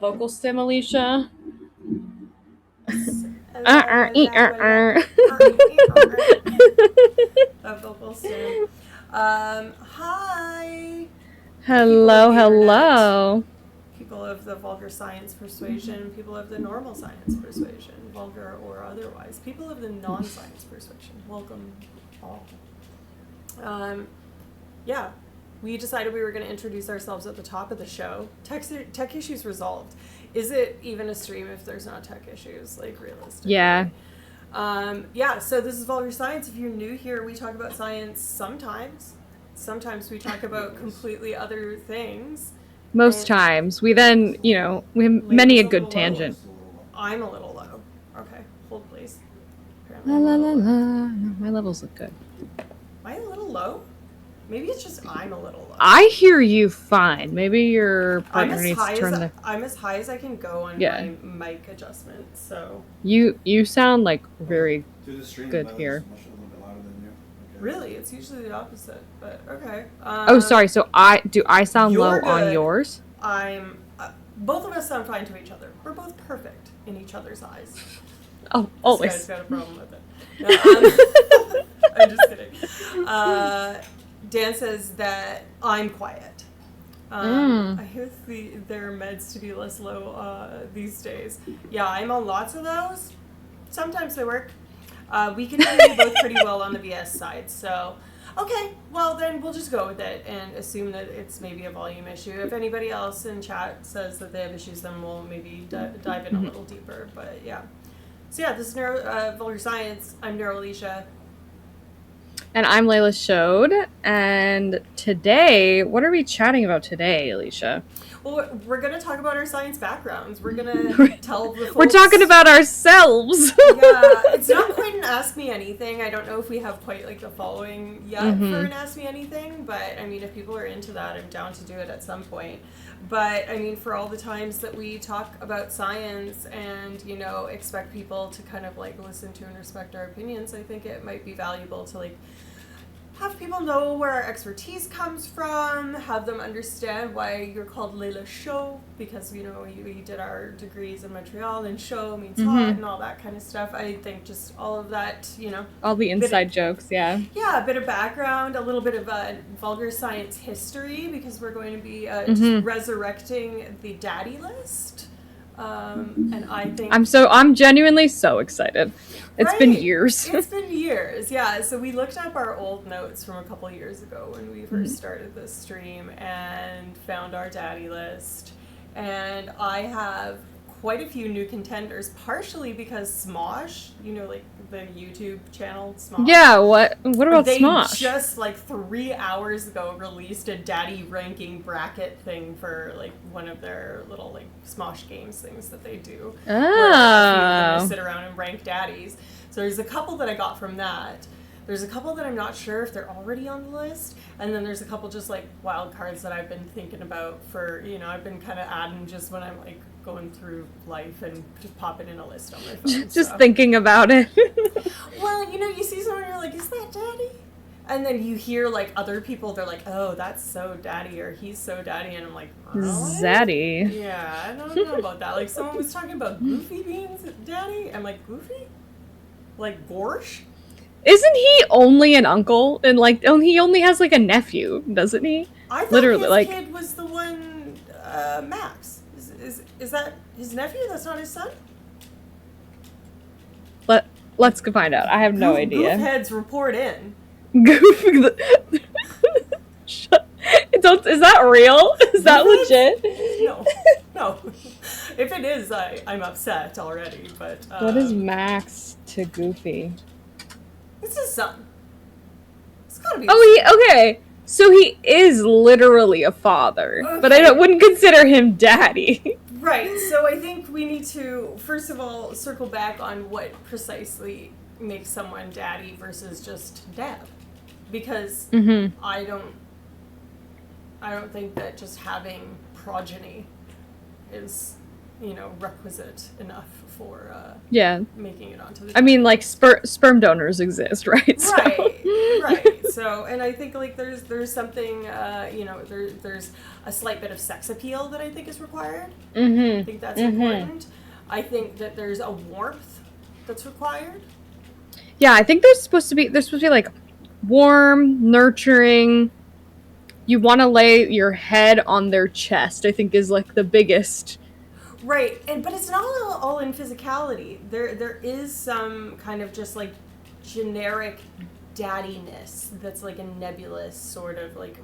vocal stim, Alicia? A vocal stim. Hi, people of Hello, the internet, hello. people of the vulgar science persuasion, people of the normal science persuasion, vulgar or otherwise, people of the non-science persuasion. Welcome all. Yeah, we decided we were going to introduce ourselves at the top of the show. Tech issues resolved. Is it even a stream if there's not tech issues, like realistically? Yeah. Yeah, so this is Vulgar Science. If you're new here, we talk about science sometimes. Sometimes we talk about completely other things. Most times. We then, we have many a good tangent. I'm a little low. Okay, hold please. La la la la. My levels look good. Am I a little low? Maybe it's just I'm a little low. I hear you fine. Maybe your partner needs to turn the... I'm as high as I can go on my mic adjustment, so... You sound like very good here. Really? It's usually the opposite, but okay. Oh, sorry. So do I sound low good. on yours? I'm... both of us sound fine to each other. We're both perfect in each other's eyes. Oh, always. This guy's got a problem with it. No, I'm just kidding. Dan says that I'm quiet. I hear there are meds to be less low these days. Yeah, I'm on lots of those. Sometimes they work. We can hear you both pretty well on the VS side, so... Okay, well then we'll just go with it and assume that it's maybe a volume issue. If anybody else in chat says that they have issues, then we'll maybe dive in a little deeper, but yeah. So yeah, this is Vulgar Science. I'm Neuro Alicia. And I'm Layla Shode. And today, what are we chatting about today, Alicia? Well, we're going to talk about our science backgrounds. We're going to tell the folks... We're talking about ourselves! Yeah, it's not quite an Ask Me Anything. I don't know if we have quite like the following yet for an Ask Me Anything, but I mean, if people are into that, I'm down to do it at some point. But I mean, for all the times that we talk about science and, expect people to kind of like listen to and respect our opinions, I think it might be valuable to like have people know where our expertise comes from, have them understand why you're called Layla Show, because, we did our degrees in Montreal, and show means hot and all that kind of stuff. I think just all of that, All the inside jokes, yeah. Yeah, a bit of background, a little bit of vulgar science history, because we're going to be just resurrecting the daddy list. And I think... I'm genuinely so excited. It's been years. It's been years, yeah. So we looked up our old notes from a couple years ago when we first started this stream and found our daddy list. And I have quite a few new contenders, partially because Smosh, like the YouTube channel Smosh. Yeah, what about Smosh? They just like 3 hours ago released a daddy ranking bracket thing for like one of their little like Smosh games things that they do. Oh. Where they sit around and rank daddies. So there's a couple that I got from that. There's a couple that I'm not sure if they're already on the list. And then there's a couple just like wild cards that I've been thinking about for, I've been kind of adding just when I'm like going through life and just popping in a list on my phone. Just thinking about it. Well, you see someone and you're like, is that daddy? And then you hear like other people, they're like, oh, that's so daddy, or he's so daddy. And I'm like, really? Zaddy. Yeah, I don't know about that. Like someone was talking about Goofy being daddy. I'm like, Goofy? Like Gorsh? Isn't he only an uncle? And like, he only has like a nephew, doesn't he? I thought literally his kid was the one, Max. Is that his nephew? That's not his son? Let's go find out. I have no idea. Goof heads report in. Is that real? Is that legit? No. If it is, I'm upset already. But what is Max to Goofy? It's his son. It's gotta be. Okay. So he is literally a father, but I wouldn't consider him daddy. Right. So I think we need to first of all circle back on what precisely makes someone daddy versus just dad, because I don't think that just having progeny is requisite enough for making it onto the... I mean, like, sperm donors exist, right? Right. So, and I think like there's something there's a slight bit of sex appeal that I think is required. I think that's important. I think that there's a warmth that's required. Yeah, I think they're supposed to be like warm, nurturing. You want to lay your head on their chest, I think is like the biggest. Right, but it's not all in physicality. There is some kind of just like generic daddiness that's like a nebulous sort of like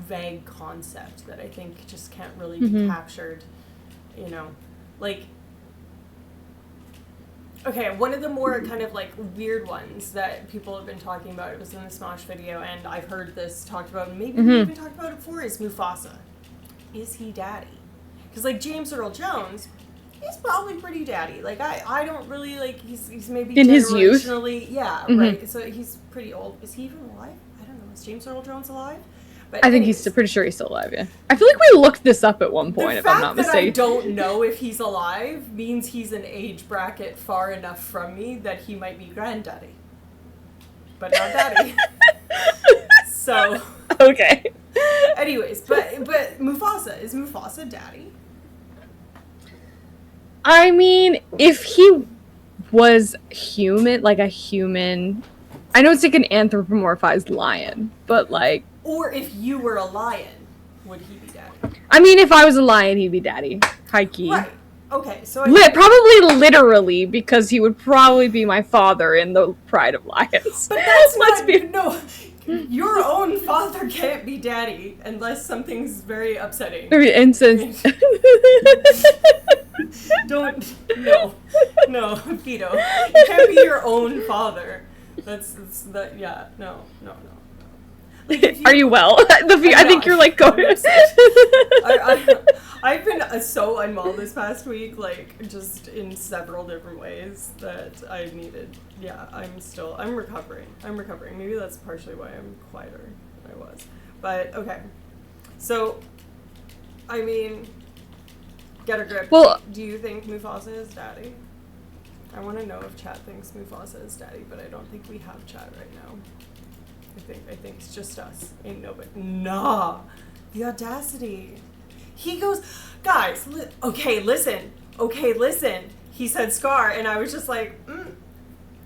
vague concept that I think just can't really be captured. You know, like, okay, one of the more kind of like weird ones that people have been talking about, it was in the Smosh video, and I've heard this talked about, and maybe we even talked about it before, is Mufasa. Is he daddy? Because like James Earl Jones, he's probably pretty daddy. Like I don't really like, he's maybe In his youth. generationally, yeah, right. So he's pretty old. Is he even alive? I don't know. Is James Earl Jones alive? But I think he's pretty sure he's still alive, yeah. I feel like we looked this up at one point, if I'm not mistaken. The fact that I don't know if he's alive means he's an age bracket far enough from me that he might be granddaddy. But not daddy. So... Okay. Anyways, but Mufasa, is Mufasa daddy? I mean, if he was human, like a human... I know it's like an anthropomorphized lion, but like... Or if you were a lion, would he be daddy? I mean, if I was a lion, he'd be daddy. High key. Right. Okay, so... Probably literally, because he would probably be my father in the Pride of Lions. But that's no... Your own father can't be daddy unless something's very upsetting. Very incest. No, Vito. You can't be your own father. That's yeah, no. Like Are you well? I think you're like going. I've been so unwell this past week, like just in several different ways that I've needed. Yeah, I'm recovering. Maybe that's partially why I'm quieter than I was. But okay, so I mean, get a grip. Well, do you think Mufasa is daddy? I want to know if chat thinks Mufasa is daddy, but I don't think we have chat right now. I think it's just us. Ain't nobody. Nah. The audacity. He goes, guys, okay, listen. He said Scar, and I was just like,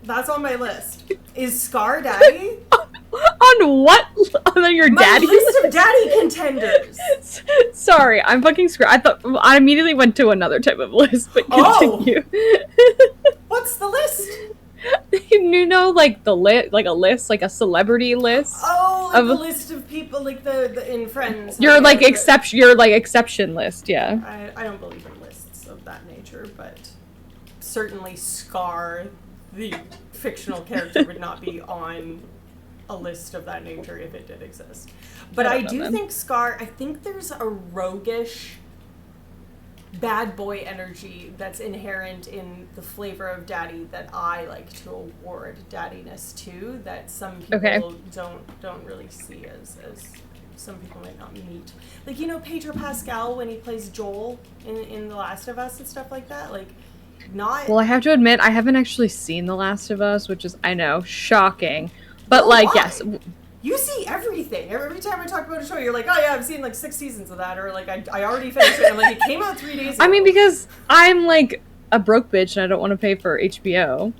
that's on my list. Is Scar daddy? On what? On your daddy? My list of daddy contenders. Sorry, I'm fucking screwed. I immediately went to another type of list, but continue. What's the list? You know, like a list, like a celebrity list. Oh, like the list of people, like the in Friends. Your exception list, yeah. I don't believe in lists of that nature, but certainly Scar, the fictional character, would not be on a list of that nature if it did exist. But I do think Scar, I think there's a roguish bad boy energy that's inherent in the flavor of daddy that I like to award daddiness to, that some people don't really see as some people might not meet. Like, you know, Pedro Pascal when he plays Joel in The Last of Us and stuff like that, like not... Well, I have to admit, I haven't actually seen The Last of Us, which is, I know, shocking. But yes. You see everything. Every time I talk about a show, you're like, oh yeah, I've seen like 6 seasons of that, or like I already finished it. I'm like, it came out 3 days ago. I mean, because I'm like a broke bitch and I don't want to pay for HBO.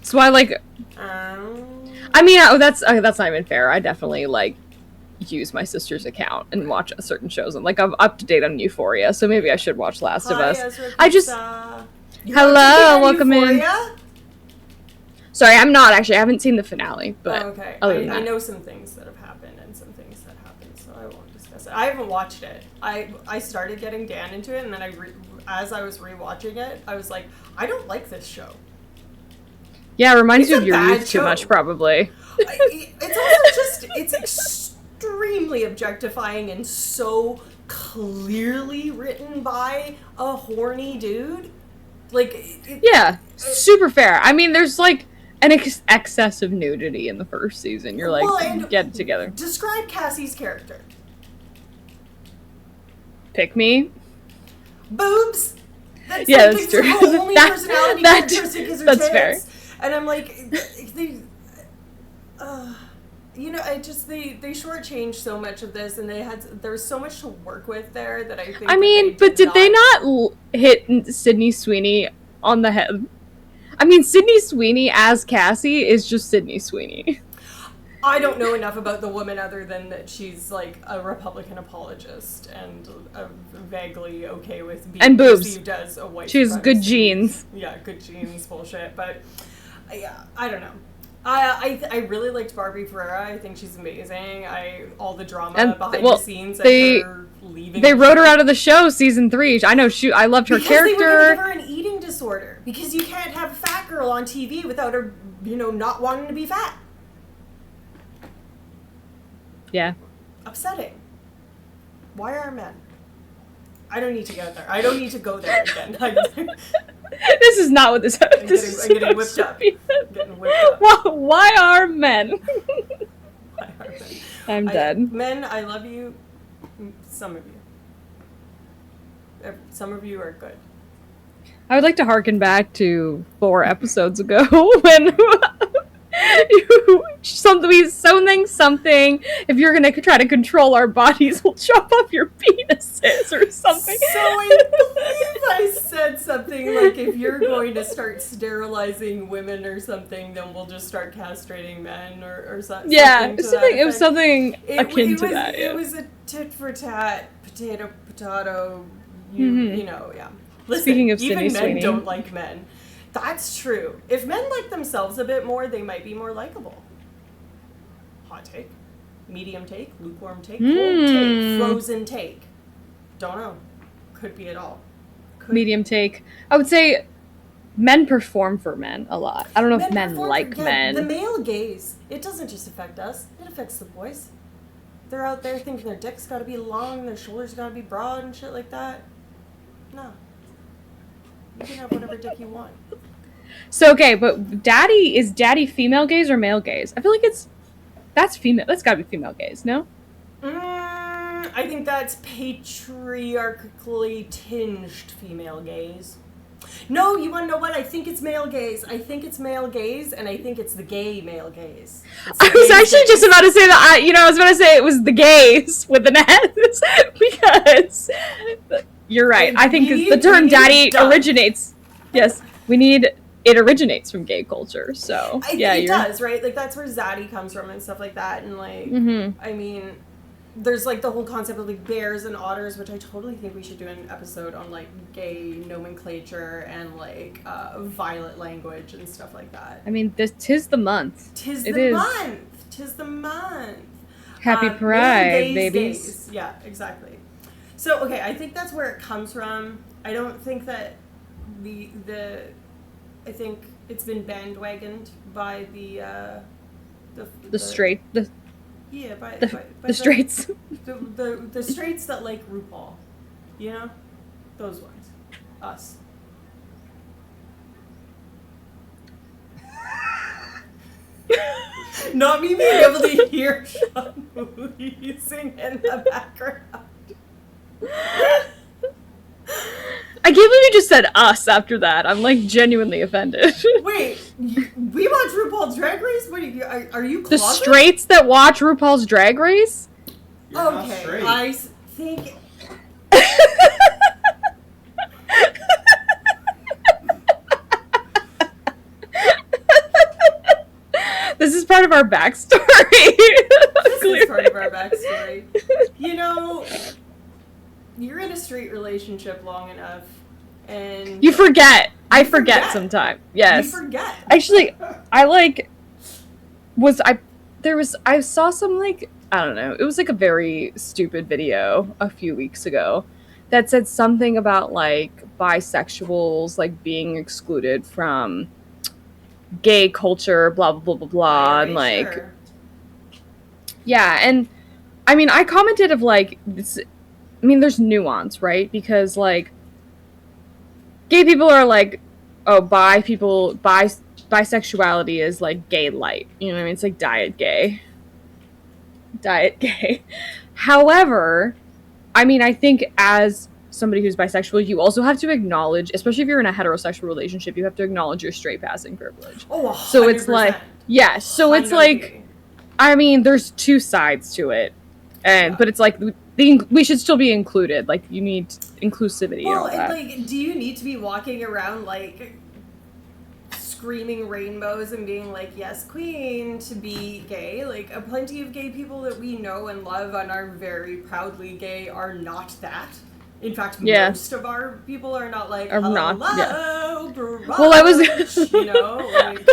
So I like... I mean, that's not even fair. I definitely like use my sister's account and watch certain shows. And like I'm up to date on Euphoria, so maybe I should watch Last of Us. I just... Hello, welcome Euphoria? in. Sorry, I'm not actually. I haven't seen the finale, but okay. Other than that. I know some things that have happened and some things that happened, so I won't discuss it. I haven't watched it. I started getting Dan into it, and then as I was rewatching it, I was like, I don't like this show. Yeah, it reminds you of your youth too much, probably. It's also just, it's extremely objectifying and so clearly written by a horny dude. Like, yeah, super fair. I mean, there's like an excess of nudity in the first season. You're like, get it together. Describe Cassie's character. Pick me. Boobs. That's true. Her only personality characteristic is her that's tits. fair. And I'm like, you know, I just they shortchanged so much of this, and there was so much to work with there that I think. I mean, but did they not hit Sydney Sweeney on the head? I mean, Sydney Sweeney as Cassie is just Sydney Sweeney. I don't know enough about the woman other than that she's like a Republican apologist and vaguely okay with being perceived as a white. She has good genes. Yeah, good genes bullshit. But yeah, I don't know. I really liked Barbie Ferreira. I think she's amazing. All the drama behind the scenes of her leaving. They wrote her out of the show season 3. I know. I loved her character. Because they were going to give her an eating disorder. Because you can't have a fat girl on TV without her, not wanting to be fat. Yeah. Upsetting. Why are men? I don't need to go there. I don't need to go there again. This is not what this episode I'm getting whipped up. Getting whipped up. Why are men? Why are men? I'm dead. Men, I love you. Some of you. Some of you are good. I would like to harken back to 4 episodes ago when something. If you're gonna try to control our bodies, we'll chop off your penises or something. So I believe I said something like, if you're going to start sterilizing women or something, then we'll just start castrating men or something. Yeah, it was something akin to that. It was a tit for tat, potato. Yeah. Listen, speaking of even Sydney men Sweeney. don't like men. That's true. If men like themselves a bit more, they might be more likable. Hot take. Medium take. Lukewarm take. Cold take. Frozen take. Don't know. Could be it all. Medium take. I would say men perform for men a lot. I don't know if men like men. The male gaze. It doesn't just affect us. It affects the boys. They're out there thinking their dick's got to be long, their shoulders got to be broad and shit like that. No. You can have whatever dick you want. So, okay, but is daddy female gaze or male gaze? I feel like that's female. That's gotta be female gaze, no? I think that's patriarchally tinged female gaze. No, you want to know what? I think it's male gaze. I think it's male gaze, and I think it's the gay male gaze. I was actually just about to say that. I was about to say it was the gaze with an S because you're right. I think the term "daddy" originates. Yes, it originates from gay culture. So it does, right? Like that's where zaddy comes from and stuff like that, and like I mean. There's like the whole concept of like bears and otters, which I totally think we should do an episode on like gay nomenclature and like violent language and stuff like that. I mean, tis the month. Tis the month. Happy Pride, babies. Days. Yeah, exactly. So okay, I think that's where it comes from. I don't think that I think it's been bandwagoned by the straight. Yeah, by the straights. The straights that like RuPaul. You know? Those ones. Us. Not me being able to hear Sean wheezing in the background. I can't believe you just said us after that. I'm like genuinely offended. Wait, we watch RuPaul's Drag Race? What are you closet? The straights that watch RuPaul's Drag Race? You're okay, I think. This is part of our backstory. This is part of our backstory. You know, you're in a straight relationship long enough, and you forget. I forget sometimes. Yes. You forget. Actually, I saw some like, I don't know, it was like a very stupid video a few weeks ago that said something about like bisexuals like being excluded from gay culture, blah blah blah blah blah, and like sure. Yeah, and I mean I commented of like this, I mean there's nuance, right? Because like gay people are like, oh, bisexuality is like gay light, you know what I mean? It's like diet gay. However, I mean I think as somebody who's bisexual, you also have to acknowledge, especially if you're in a heterosexual relationship, you have to acknowledge your straight passing privilege. Oh, 100%. So it's like, yeah, so it's like, I mean, there's two sides to it, but it's like we should still be included. Like, you need inclusivity. Well, and all that. like, do you need to be walking around like screaming rainbows and being like, yes, queen, to be gay? Like, plenty of gay people that we know and love and are very proudly gay are not that. In fact, most of our people are not like, hello, barrage, well, I was, you know? Like...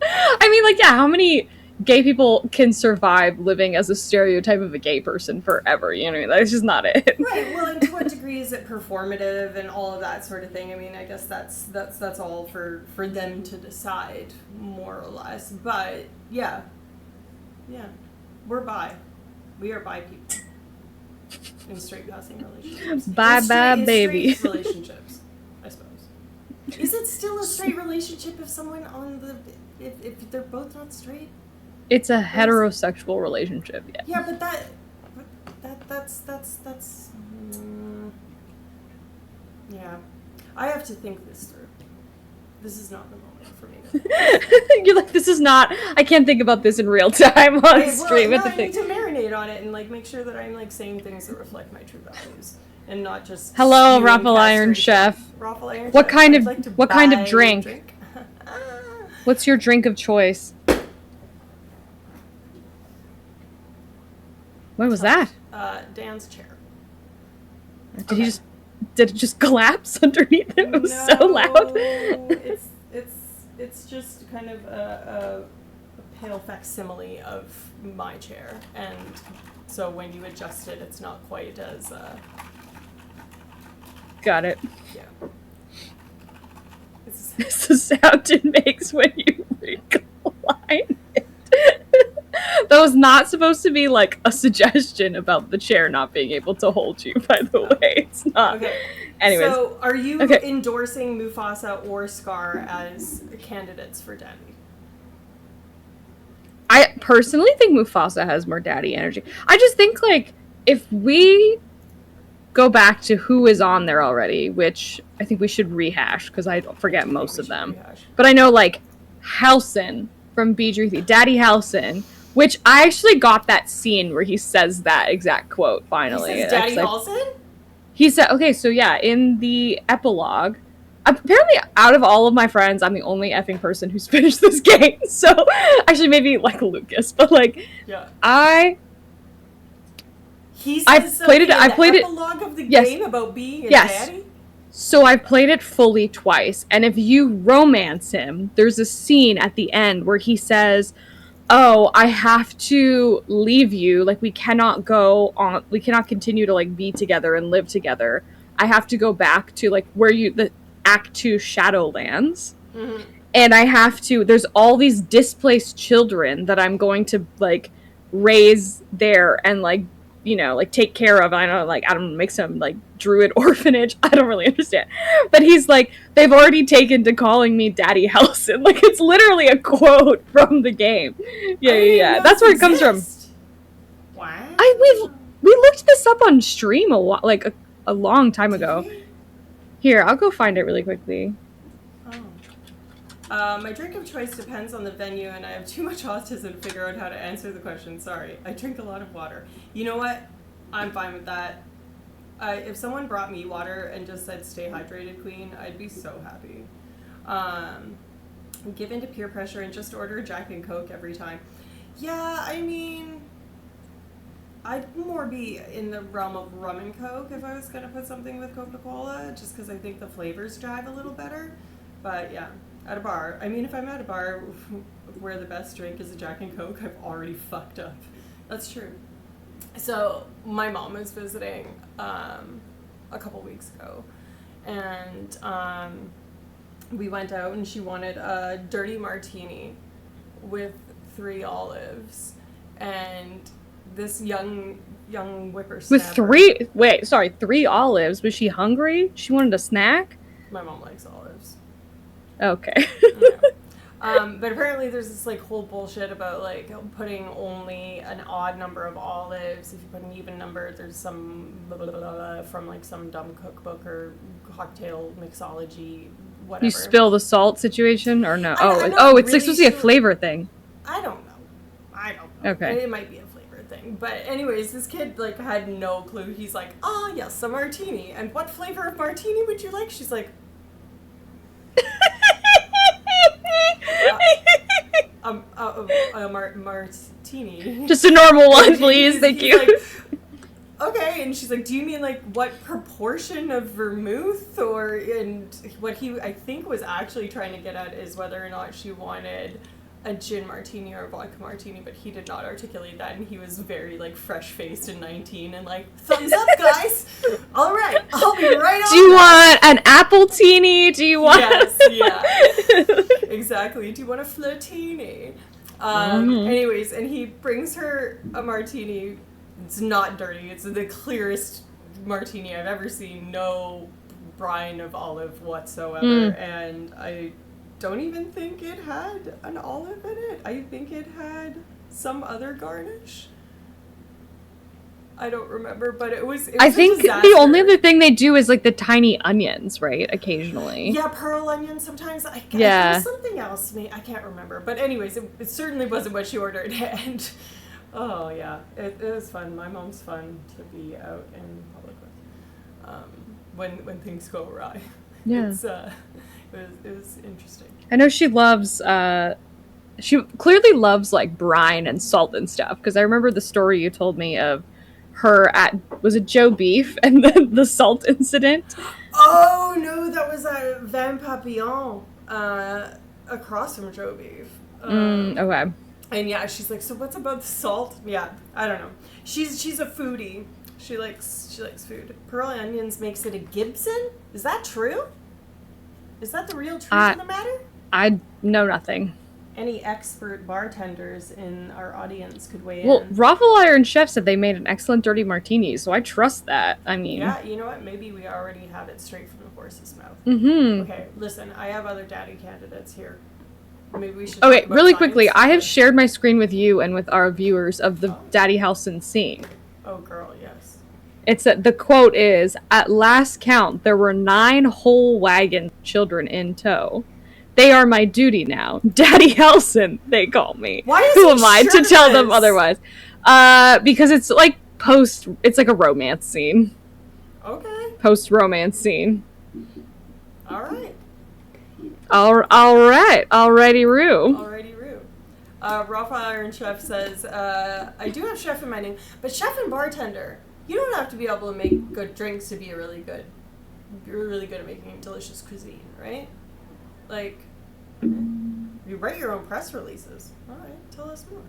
I mean, like, how many gay people can survive living as a stereotype of a gay person forever? You know, that's just not it. Right. Well, and to what degree is it performative and all of that sort of thing? I mean, I guess that's all for them to decide, more or less. But yeah, we're bi. We are bi people in straight passing relationships. Bye, baby. Straight relationships, I suppose. Is it still a straight relationship if someone if they're both not straight? It's a heterosexual relationship, yeah. Yeah, but that's yeah. I have to think this through. This is not the moment for me. You're like, this is not. I can't think about this in real time on stream. Well, I need to marinate on it and like make sure that I'm like saying things that reflect my true values and not just. Hello, Raffle Iron Chef. Raffle Iron What Chef. kind of like what kind of drink? What's your drink of choice? What was that? Dan's chair. Did it just collapse underneath him? It was so loud. It's just kind of a pale facsimile of my chair, and so when you adjust it, it's not quite as. Got it. Yeah. It's the sound it makes when you recline it. That was not supposed to be like a suggestion about the chair not being able to hold you, by the way. It's not. Okay. Anyways. So, are you endorsing Mufasa or Scar as candidates for daddy? I personally think Mufasa has more daddy energy. I just think, like, if we go back to who is on there already, which I think we should rehash, because I forget most of them. But I know, like, Halson from B3, Daddy Halson, which I actually got that scene where he says that exact quote, finally. He says Daddy Halson? He said, okay, so yeah, in the epilogue, apparently out of all of my friends, I'm the only effing person who's finished this game. So, actually maybe like Lucas, but like, yeah. I played it. I played it. Epilogue of the game about being a daddy. So I've played it fully twice, and if you romance him, there's a scene at the end where he says, "Oh, I have to leave you. Like, we cannot continue to like be together and live together. I have to go back to like where the Act 2 Shadowlands." Mm-hmm. And I have to, there's all these displaced children that I'm going to like raise there and like, you know, like take care of. I don't make some like druid orphanage. I don't really understand. But he's like, they've already taken to calling me Daddy Halson. Like, it's literally a quote from the game. Yeah. That's where it comes from. Wow. We looked this up on stream a long time ago. Here, I'll go find it really quickly. My drink of choice depends on the venue, and I have too much autism to figure out how to answer the question. Sorry. I drink a lot of water. You know what? I'm fine with that. If someone brought me water and just said, stay hydrated, queen, I'd be so happy. Give in to peer pressure and just order a Jack and Coke every time. Yeah, I mean, I'd more be in the realm of rum and Coke if I was going to put something with Coca-Cola, just because I think the flavors drive a little better. But yeah. At a bar. I mean, if I'm at a bar where the best drink is a Jack and Coke, I've already fucked up. That's true. So, my mom was visiting a couple weeks ago, and we went out, and she wanted a dirty martini with 3 olives, and this young whippersnapper. With 3 olives? Was she hungry? She wanted a snack? My mom likes olives. Okay. But apparently there's this like whole bullshit about like putting only an odd number of olives. If you put an even number, there's some blah, blah, blah, blah, from like some dumb cookbook or cocktail mixology, whatever. You spill the salt situation or no? It's really supposed to be a flavor thing. I don't know. Okay. It might be a flavor thing. But anyways, this kid, like, had no clue. He's like, oh, yes, a martini. And what flavor of martini would you like? She's like... martini. Just a normal one, please. Thank you. Like, okay, and she's like, do you mean, like, what proportion of vermouth? And what he, I think, was actually trying to get at is whether or not she wanted a gin martini or a vodka martini, but he did not articulate that, and he was very, like, fresh-faced and 19 and like, thumbs up, guys! All right, I'll be right on. Do you want an apple-tini? Do you want... Yes, yeah. Exactly. Do you want a flirtini? Anyways, and he brings her a martini. It's not dirty. It's the clearest martini I've ever seen. No brine of olive whatsoever. And I don't even think it had an olive in it. I think it had some other garnish. I don't remember, but it was I think the only other thing they do is like the tiny onions, right? Occasionally. Yeah, pearl onions sometimes. Yeah. Something else. I can't remember. But anyways, it certainly wasn't what she ordered. And oh yeah, it was fun. My mom's fun to be out in public with. When things go awry. Yeah. It was interesting. I know she loves, she clearly loves, like, brine and salt and stuff, because I remember the story you told me of her at, was it Joe Beef, and then the salt incident? Oh, no, that was at Van Papillon, across from Joe Beef. Okay. And yeah, she's like, so what's about the salt? Yeah, I don't know. She's a foodie. She likes food. Pearl onions makes it a Gibson? Is that true? Is that the real truth of the matter? I know nothing. Any expert bartenders in our audience could weigh in. Well, Raffle Iron Chef said they made an excellent dirty martini, so I trust that. I mean... Yeah, you know what? Maybe we already have it straight from the horse's mouth. Mm-hmm. Okay, listen, I have other daddy candidates here. Maybe we should... Okay, really quickly, I have shared my screen with you and with our viewers of the Daddy Halson scene. Oh, girl, yes. It's the quote is, at last count, there were 9 whole wagon children in tow. They are my duty now. Daddy Halson, they call me. Why is Who am I to tell them otherwise? Because it's like it's like a romance scene. Okay. Post-romance scene. All right. All right. Alrighty, Roo. Alrighty, Roo. Rafa Iron Chef says, I do have chef in my name, but chef and bartender, you don't have to be able to make good drinks to be really good at making delicious cuisine, right? Like, you write your own press releases. All right, tell us more.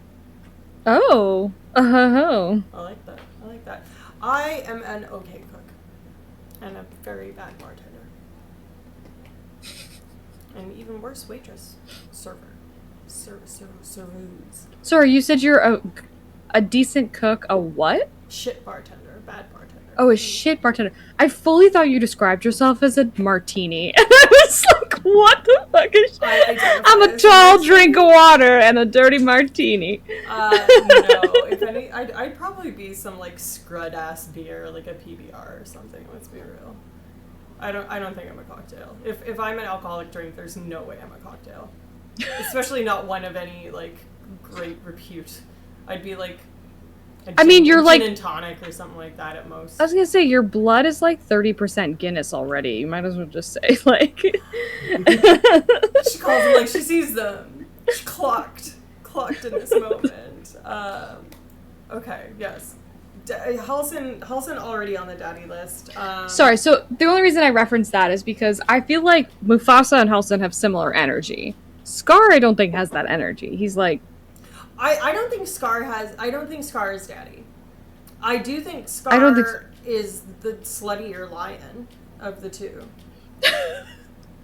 Oh. I like that. I am an okay cook and a very bad bartender. And even worse, waitress, server, servers. Sorry, you said you're a decent cook. A what? Shit bartender, bad bartender. Oh, a shit bartender. I fully thought you described yourself as a martini. And I was like, what the fuck is I'm a tall drink of water and a dirty martini. No. If any, I'd probably be some, like, scrud-ass beer, like a PBR or something, let's be real. I don't think I'm a cocktail. If I'm an alcoholic drink, there's no way I'm a cocktail. Especially not one of any, like, great repute. I'd be, like... you're like gin and tonic or something like that at most. I was gonna say your blood is like 30% Guinness already. You might as well just say like. She calls them like she sees them. She clocked in this moment. Okay, yes. Halson already on the daddy list. Sorry, so the only reason I referenced that is because I feel like Mufasa and Halson have similar energy. Scar, I don't think has that energy. He's like. I don't think Scar is daddy. I do think Scar is the sluttier lion of the two.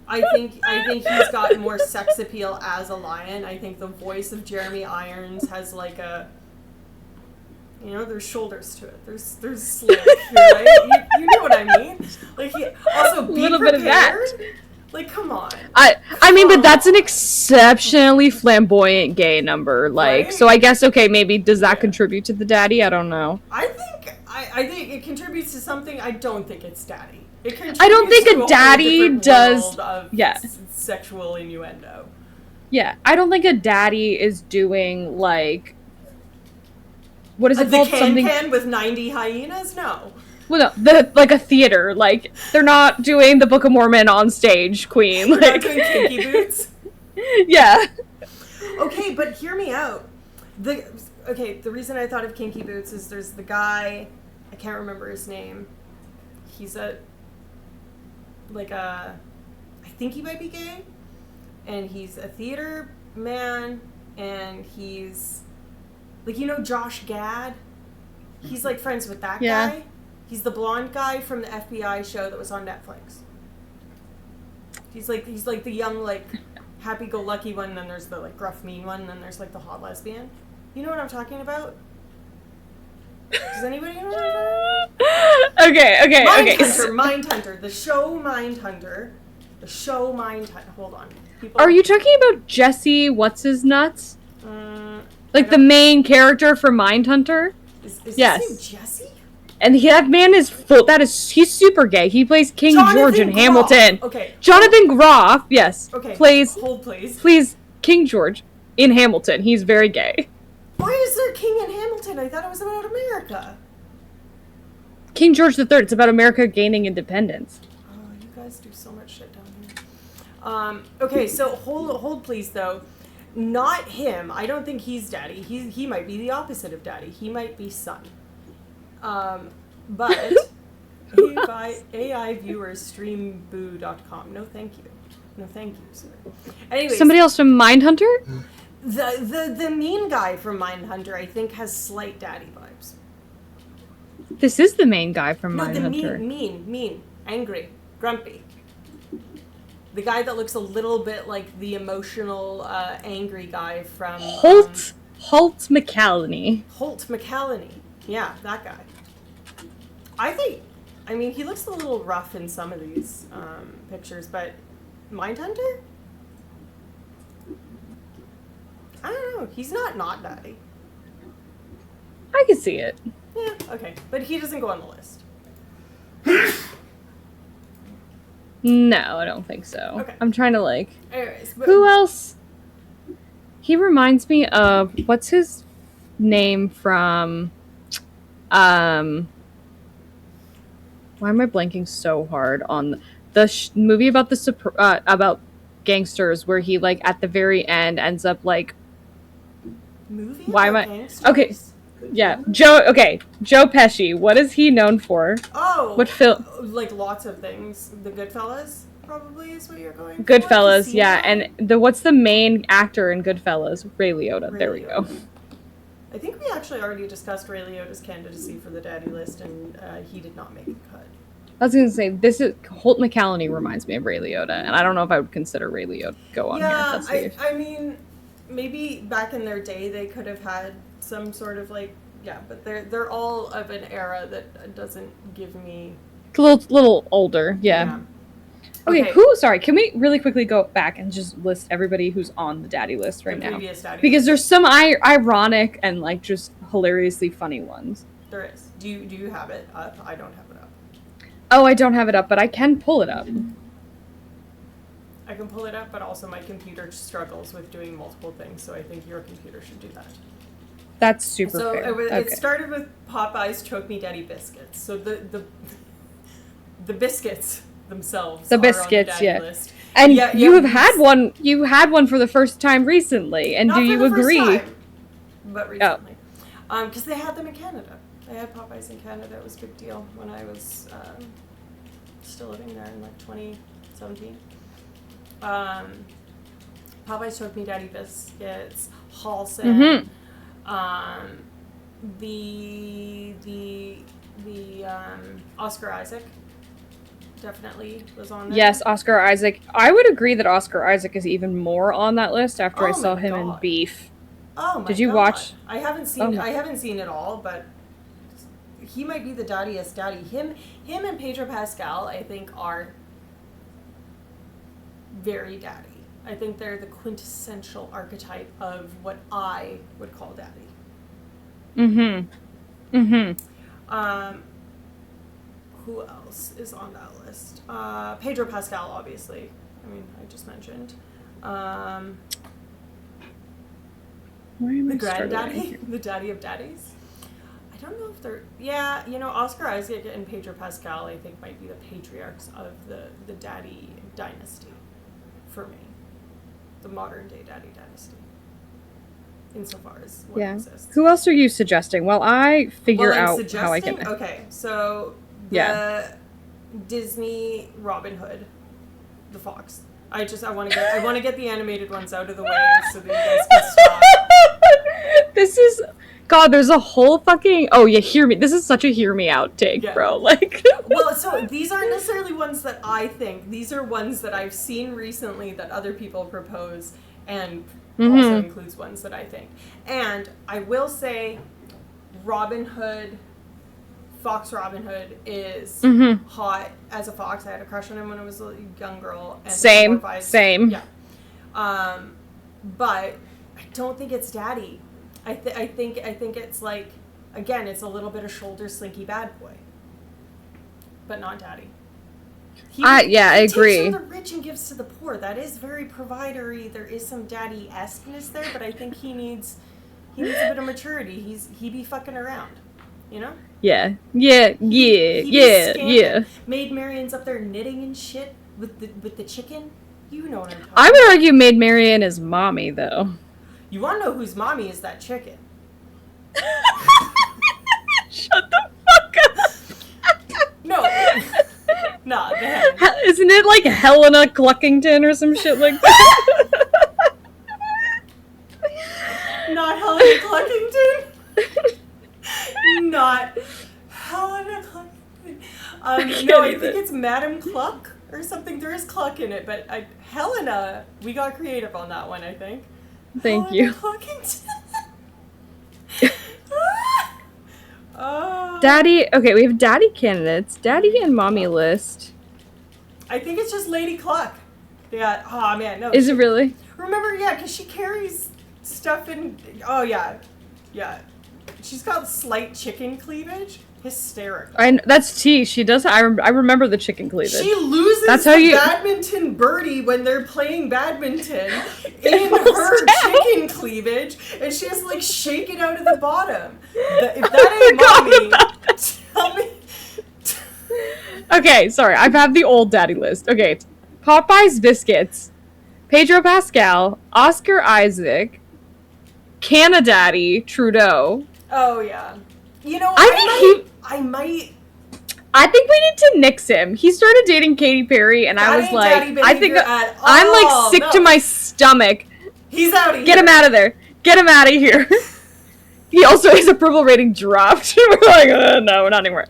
I think he's got more sex appeal as a lion. I think the voice of Jeremy Irons has like a, there's shoulders to it. There's slick, right? You know what I mean? Like he also be little prepared. Bit of that. Like, come on. I mean, but that's an exceptionally flamboyant gay number. Like, right? So I guess, okay, maybe does that contribute to the daddy? I don't know. I think it contributes to something. I don't think it's daddy. It contributes I don't think to a daddy does. Sexual innuendo. Yeah, I don't think a daddy is doing like what is it the called? can with 90 hyenas? No. Well, no, like a theater. Like, they're not doing the Book of Mormon on stage, Queen. They're Like, not doing Kinky Boots? Yeah. Okay, but hear me out. The reason I thought of Kinky Boots is there's the guy, I can't remember his name. He's I think he might be gay, and he's a theater man, and he's, like, you know Josh Gad? He's, like, friends with that guy. He's the blonde guy from the FBI show that was on Netflix. He's like the young, like, happy-go-lucky one, and then there's the, like, gruff mean one, and then there's, like, the hot lesbian. You know what I'm talking about? Does anybody know what I'm talking about? Okay. Mindhunter. The show Mindhunter. Hold on. People... Are you talking about Jesse, what's his nuts? Like the main character from Mindhunter? Is yes. his name Jesse? And that man is he's super gay. He plays King George in Hamilton. Okay. Jonathan Groff, yes. Okay. Hold, please. Please, King George in Hamilton. He's very gay. Why is there King in Hamilton? I thought it was about America. King George III. It's about America gaining independence. Oh, you guys do so much shit down here. Okay, so hold please, though. Not him. I don't think he's daddy. He might be the opposite of daddy. He might be son. But AI viewers streamboo.com. No, thank you. No, thank you, sir. Anyways, somebody else from Mindhunter? The mean guy from Mindhunter, I think, has slight daddy vibes. This is the main guy from Mindhunter. The mean, angry, grumpy. The guy that looks a little bit like the emotional, angry guy from... Holt McCallany. Holt McCallany. Yeah, that guy. I mean, he looks a little rough in some of these pictures, but Mindhunter? I don't know. He's not daddy. I can see it. Yeah, okay. But he doesn't go on the list. No, I don't think so. Okay. I'm trying to, like... Anyways. Who else? He reminds me of... What's his name from... Why am I blanking so hard on the movie about about gangsters where he, like, at the very end ends up, like... Movie Why am I... gangsters? Okay. Yeah. Joe Pesci. What is he known for? Oh. What film? Like lots of things. The Goodfellas probably is what you're going for. Goodfellas, yeah. And what's the main actor in Goodfellas? Ray Liotta. There we go. I think we actually already discussed Ray Liotta's candidacy for the daddy list, and he did not make the cut. I was gonna say Holt McCallany reminds me of Ray Liotta, and I don't know if I would consider Ray Liotta go on here. That's weird. I mean, maybe back in their day they could have had some sort of like, yeah, but they're all of an era that doesn't give me a little older, yeah. Okay, sorry, can we really quickly go back and just list everybody who's on the daddy list right now? Because there's some ironic and, like, just hilariously funny ones. There is. Do you have it up? I don't have it up. Oh, I don't have it up, but I can pull it up. I can pull it up, but also my computer struggles with doing multiple things, so I think your computer should do that. That's super fair. So it started with Popeye's Choke Me Daddy biscuits. So the biscuits themselves. The biscuits, are on the daddy list. And you have had one. You had one for the first time recently, and do you agree? First time, but recently, because they had them in Canada. They had Popeyes in Canada. It was a big deal when I was still living there in like 2017. Popeye's Choke Me Daddy biscuits, Halson, the Oscar Isaac definitely was on there. Yes, Oscar Isaac. I would agree that Oscar Isaac is even more on that list after I saw him in Beef. Oh my god! Did you watch? I haven't seen it all, but he might be the daddiest daddy. Him and Pedro Pascal, I think, are very daddy. I think they're the quintessential archetype of what I would call daddy. Who else is on that list? Pedro Pascal, obviously. I mean, I just mentioned. Where am the granddaddy, the daddy of daddies. don't know if they're... Yeah, Oscar Isaac and Pedro Pascal, I think, might be the patriarchs of the daddy dynasty for me. The modern-day daddy dynasty. Insofar as what exists. Who else are you suggesting? Well, I figure out how I can... Okay, so the Disney Robin Hood, the Fox. I want to get the animated ones out of the way so that you guys can stop. This is... God, there's a whole fucking... Oh, yeah, hear me. This is such a hear me out take, bro. Like... Well, so these aren't necessarily ones that I think. These are ones that I've seen recently that other people propose, and also includes ones that I think. And I will say Robin Hood, Fox Robin Hood is hot as a fox. I had a crush on him when I was a young girl. And Same. Yeah. But I don't think it's daddy. I think it's like, again, it's a little bit of shoulder slinky bad boy, but not daddy. I agree. Takes from the rich and gives to the poor. That is very providery. There is some daddy-esqueness there, but I think he needs a bit of maturity. He be fucking around, Yeah. Maid Marian's up there knitting and shit with the chicken. You know what I'm talking about. I would argue Maid Marian is mommy, though. You want to know whose mommy is that chicken? Shut the fuck up. No. Nah, isn't it like Helena Cluckington or some shit like that? Not Helena Cluckington. Not Helena Cluckington. No, I think it's Madame Cluck or something. There is Cluck in it, but Helena, we got creative on that one, I think. Thank you. Daddy, okay, we have daddy candidates. Daddy and mommy list. I think it's just Lady Cluck. Yeah, oh man, no. Is it really? Remember, because she carries stuff in, yeah. She's got slight chicken cleavage. Hysterical. That's T. She does. I remember the chicken cleavage. She loses badminton birdie when they're playing badminton in her chicken cleavage, and she has to like shake it out of the bottom. If that ain't mommy, tell me. Okay, sorry. I have the old daddy list. Okay, Popeye's biscuits, Pedro Pascal, Oscar Isaac, Canadaddy Trudeau. Oh yeah. I think we need to nix him. He started dating Katy Perry, and I was like, I'm like sick to my stomach. He's out of here. Get him out of there. Get him out of here. He also, his approval rating dropped. We're like, no, not anymore.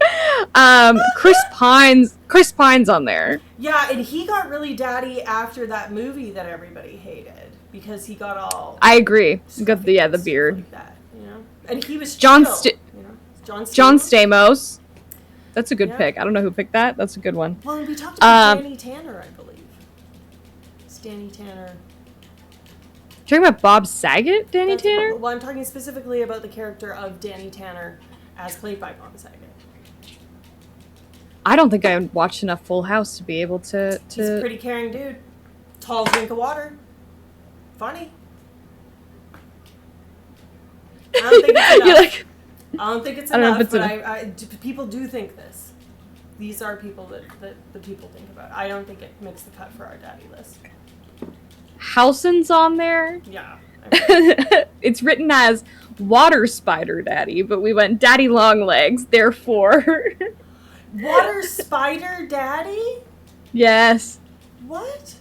Chris Pine's on there. Yeah, and he got really daddy after that movie that everybody hated because he got all. I agree. He got the beard. Like that, and he was John Stamos. That's a good pick. I don't know who picked that. That's a good one. Well, we talked about Danny Tanner, I believe. It's Danny Tanner. You're talking about Bob Saget, Danny Tanner? Well, I'm talking specifically about the character of Danny Tanner as played by Bob Saget. I don't think I watched enough Full House to be able to... He's a pretty caring dude. Tall drink of water. Funny. I don't think it's enough. You're like... I don't think it's enough, but people do think this. These are people that the people think about. I don't think it makes the cut for our daddy list. Howson's on there. Yeah. It's written as Water Spider Daddy, but we went Daddy Long Legs, therefore. Water Spider Daddy? Yes. What?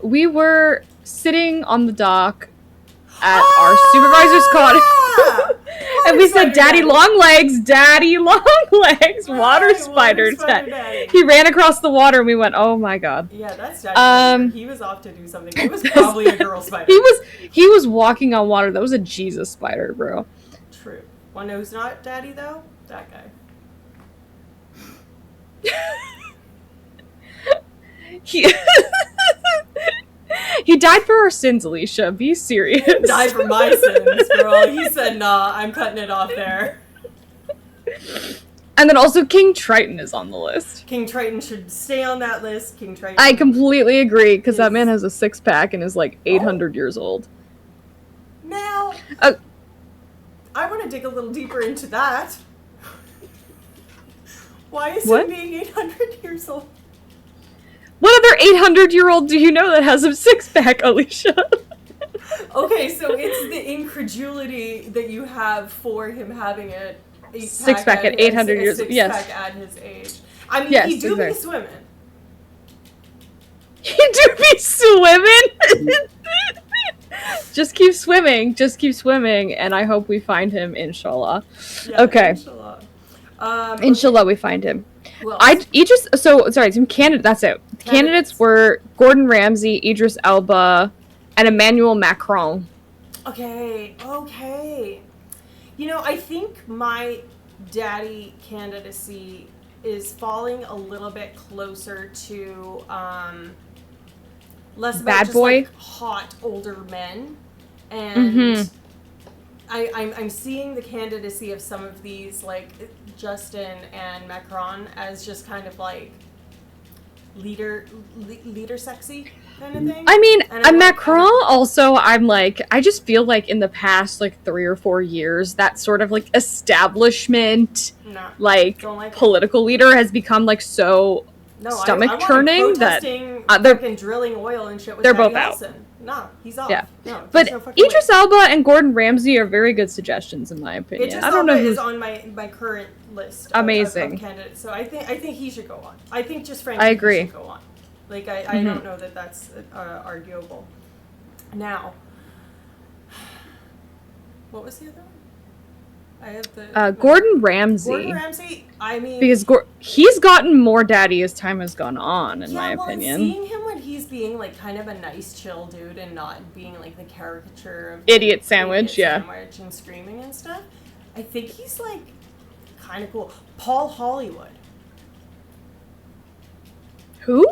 We were sitting on the dock at our supervisor's cottage. And we said, Daddy Long Legs, Daddy Long Legs, Water Spider Daddy. He ran across the water and we went, oh my god. Yeah, that's Daddy. He was off to do something. He was probably a girl spider. He was walking on water. That was a Jesus spider, bro. True. Wanna know who's not Daddy though? That guy. He died for our sins, Alicia. Be serious. He died for my sins, girl. He said, nah, I'm cutting it off there. And then also King Triton is on the list. King Triton should stay on that list. King Triton. I completely agree, because that man has a six-pack and is like 800 years old. Now, I want to to dig a little deeper into that. Why is What? he being 800 years old? What other 800-year-old do you know that has a six-pack, Alicia? Okay, so it's the incredulity that you have for him having a six-pack at 800 years old. Yes. Six-pack at his age. I mean, yes, he do exactly. be swimming. He do be swimming? Just keep swimming, and I hope we find him, inshallah. Yeah, okay. Inshallah. Inshallah, we find him. Sorry, some candidate. That's it. Candidates were Gordon Ramsay, Idris Elba, and Emmanuel Macron. Okay. You know, I think my daddy candidacy is falling a little bit closer to less about Bad just boy? like hot older men, and I'm seeing the candidacy of some of these, like Justin and Macron, as just kind of like leader sexy kind of thing. I mean, Macron also, I just feel like in the past, 3 or 4 years, that sort of, establishment, political leader has become, so stomach-churning that... they're drilling oil and shit with they're Patty both out. Wilson. No, he's off. Yeah. No, but Idris Elba and Gordon Ramsay are very good suggestions, in my opinion. Idris I don't know Elba who's is on my current list amazing of candidates, so I think he should go on. I think just frankly, I agree. He should go on. I don't know that that's arguable. Now, what was the other one? I have the Gordon Ramsay. Gordon Ramsay. I mean, because he's gotten more daddy as time has gone on, in my opinion. Seeing him when he's being kind of a nice, chill dude and not being the caricature of idiot sandwich, sandwich and screaming and stuff, I think he's kind of cool. Paul Hollywood. Who?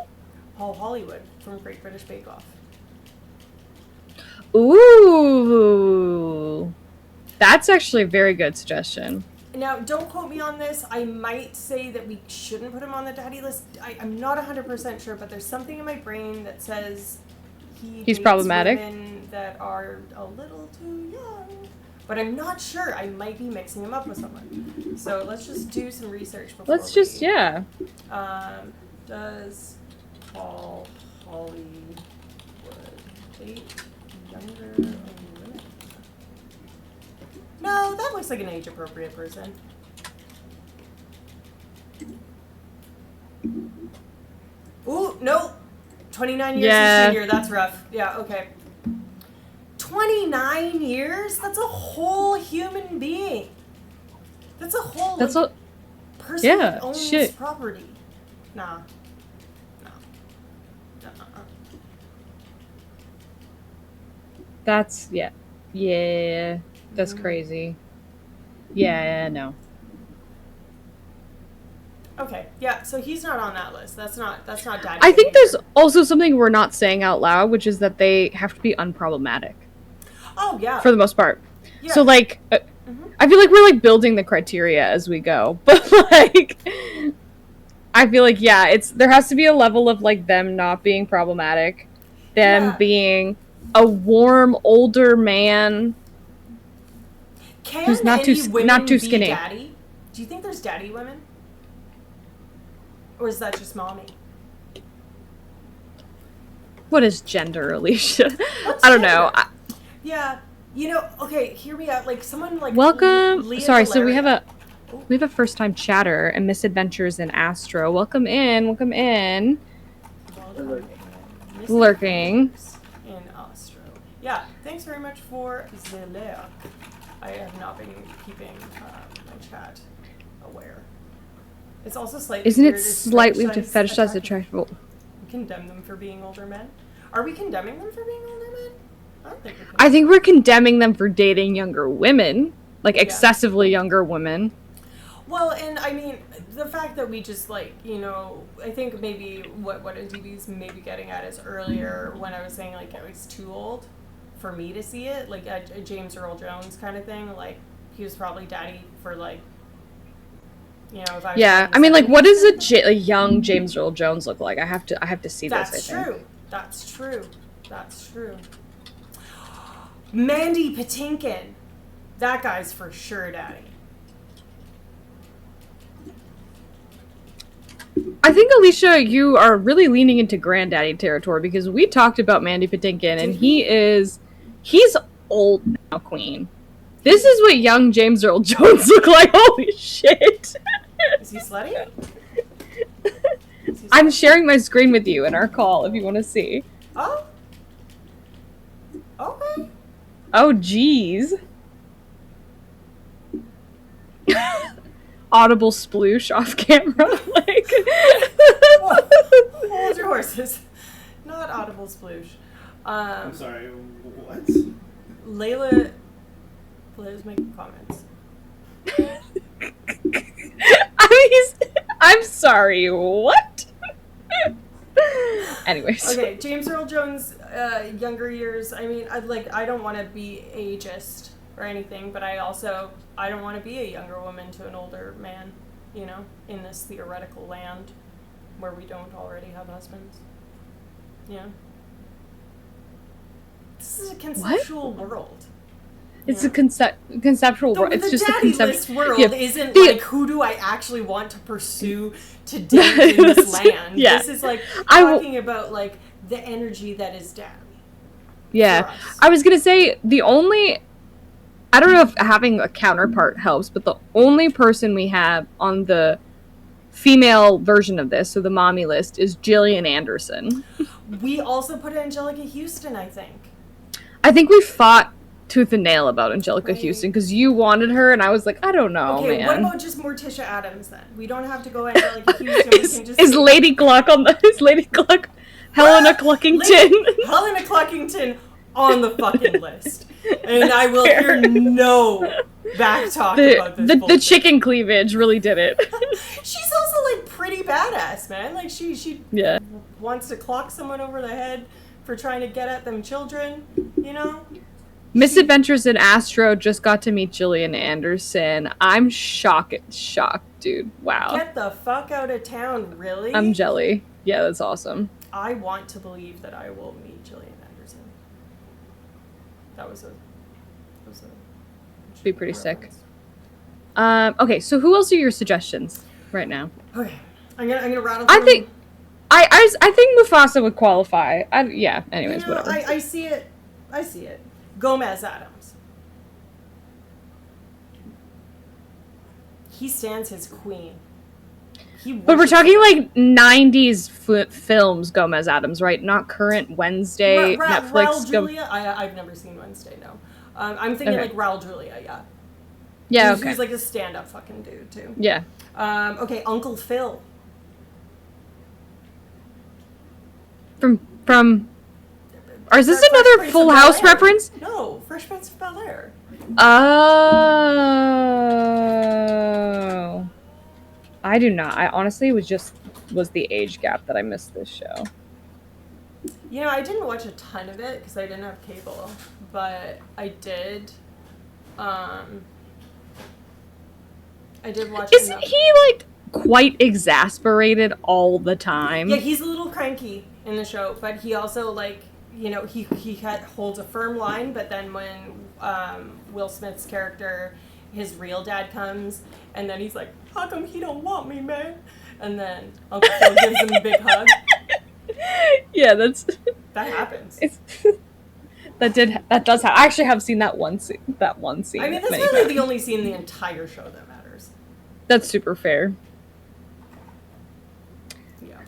Paul Hollywood from Great British Bake Off. Ooh. That's actually a very good suggestion. Now, don't quote me on this. I might say that we shouldn't put him on the daddy list. I'm not 100% sure, but there's something in my brain that says he's dates problematic. Women that are a little too young. But I'm not sure. I might be mixing him up with someone. So let's just do some research before does Paul Hollywood date younger women? No, that looks like an age-appropriate person. Ooh, no. 29 years his junior. That's rough. Yeah, okay. 29 years? That's a whole human being. That's a whole person that owns property. Nah. That's, that's crazy. Yeah, no. Okay, yeah, so he's not on that list. That's not daddy. I think there's also something we're not saying out loud, which is that they have to be unproblematic. Oh, yeah. For the most part. Yeah. So, I feel like we're, building the criteria as we go. But, I feel like, there has to be a level of, them not being problematic. Them being a warm, older man who's not too skinny. Daddy? Do you think there's daddy women? Or is that just mommy? What is gender, Alicia? I don't know. Yeah. Okay, hear me out. Someone welcome. Leah Sorry, Valeria. So we have a first-time chatter and misadventures in Astro. Welcome in. Lurking. In Astro. Yeah, thanks very much for the layout. I have not been keeping my chat aware. It's also slightly Isn't it slightly to fetishize attractive? We condemn them for being older men. Are we condemning them for being older men? I think we're condemning them for dating younger women, excessively younger women. Well, and I mean, the fact that we just I think maybe what DB's maybe getting at is earlier when I was saying it was too old for me to see it, a James Earl Jones kind of thing. He was probably daddy for if I was I mean, what does a young James Earl Jones look like? I have to see this. That's true. That's true. Mandy Patinkin. That guy's for sure daddy. I think, Alicia, you are really leaning into granddaddy territory because we talked about Mandy Patinkin, and he's old now, Queen. This is what young James Earl Jones look like. Holy shit! Is he slutty? I'm sharing my screen with you in our call if you want to see. Oh. Okay. Oh, jeez. Audible sploosh off camera. Like. Hold your horses. Not audible sploosh. I'm sorry, what? Layla's making comments. I'm sorry, what? Anyways. Okay, James Earl Jones, younger years. I mean, I don't want to be ageist or anything, but I don't want to be a younger woman to an older man, you know, in this theoretical land where we don't already have husbands. Yeah. This is a conceptual world. It's a conceptual world. It's just a conceptual world. Isn't like, who do I actually want to pursue to date in this land? Yeah. This is like talking about like the energy that is daddy. Yeah. I was gonna say I don't know if having a counterpart helps, but the only person we have on the female version of this, so the mommy list, is Gillian Anderson. We also put Angelica Houston, I think. I think we fought tooth and nail about Angelica Houston because you wanted her, and I was like, I don't know, okay, man. What about just Morticia Adams then? We don't have to go Angelica Houston. Is Lady Gluck Helena Cluckington? Helena Cluckington on the fucking list. And I will hear no back talk about this the chicken cleavage really did it. She's also like pretty badass, man. Like she wants to clock someone over the head for trying to get at them children, you know? Misadventures in Astro just got to meet Gillian Anderson. I'm shocked, dude. Wow. Get the fuck out of town, really? I'm jelly. Yeah, that's awesome. I want to believe that I will meet Gillian Anderson. That was a be pretty sick. Okay, so who else are your suggestions right now? Okay, I'm gonna rattle. I think Mufasa would qualify. Anyways, you know, whatever. I see it. Gomez Adams. He stands his queen. But we're talking like 90s films, Gomez Adams, right? Not current Wednesday, Netflix. Raul Julia? I've never seen Wednesday, no. I'm thinking like Raul Julia, yeah. Yeah, He's like a stand-up fucking dude, too. Yeah. Okay, Uncle Phil. From... Or is this another Full House reference? No, Fresh Prince of Bel-Air. Oh... I do not. I honestly was the age gap that I missed this show. You know, I didn't watch a ton of it because I didn't have cable, but I did. I did watch. Isn't he like quite exasperated all the time? Yeah, he's a little cranky in the show, but he also like he holds a firm line. But then when Will Smith's character, his real dad, comes, and then he's like, how come he don't want me, man? And then Uncle Phil gives him a big hug. Yeah, that happens. That does happen. I actually have seen that one scene. I mean, that's really the only scene in the entire show that matters. That's super fair. Yeah.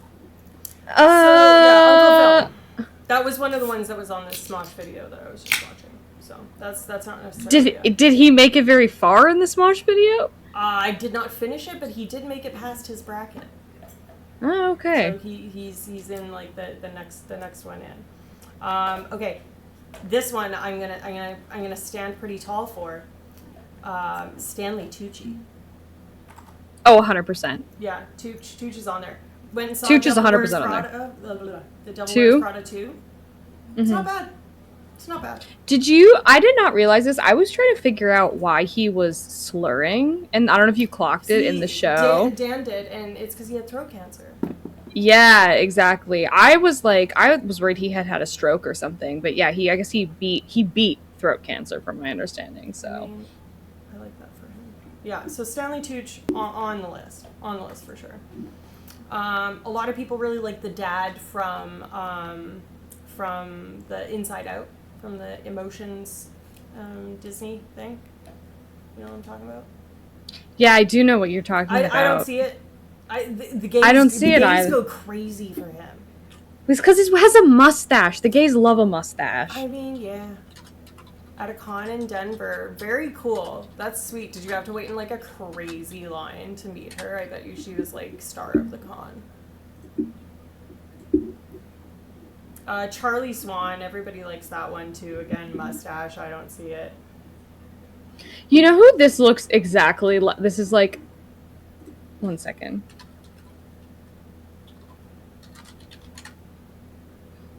Uncle Phil. That was one of the ones that was on this Smosh video that I was just watching. So that's not necessarily. Did he make it very far in the Smosh video? I did not finish it, but he did make it past his bracket. Oh, okay. So he's in like the next one in. Okay, this one I'm gonna stand pretty tall for. Stanley Tucci. Oh, 100%. Yeah, Tucci is on there. Went and saw Tucci's 100% on there. The Devil Wears Prada 2. It's not bad. It's not bad. I did not realize this. I was trying to figure out why he was slurring, and I don't know if you clocked it in the show. Dan did, and it's because he had throat cancer. Yeah, exactly. I was worried he had a stroke or something, but yeah, I guess he beat throat cancer, from my understanding. So I like that for him. Yeah. So Stanley Tucci on the list. On the list for sure. A lot of people really like the dad from the Inside Out, from the Emotions Disney thing. You know what I'm talking about? Yeah, I do know what you're talking about. I don't see it. The gays, I don't see it either. Go crazy for him. It's because he has a mustache. The gays love a mustache. I mean, yeah. At a con in Denver. Very cool. That's sweet. Did you have to wait in like a crazy line to meet her? I bet you she was like star of the con. Charlie Swan. Everybody likes that one too. Again, mustache. I don't see it. You know who this looks exactly like? This is like... 1 second.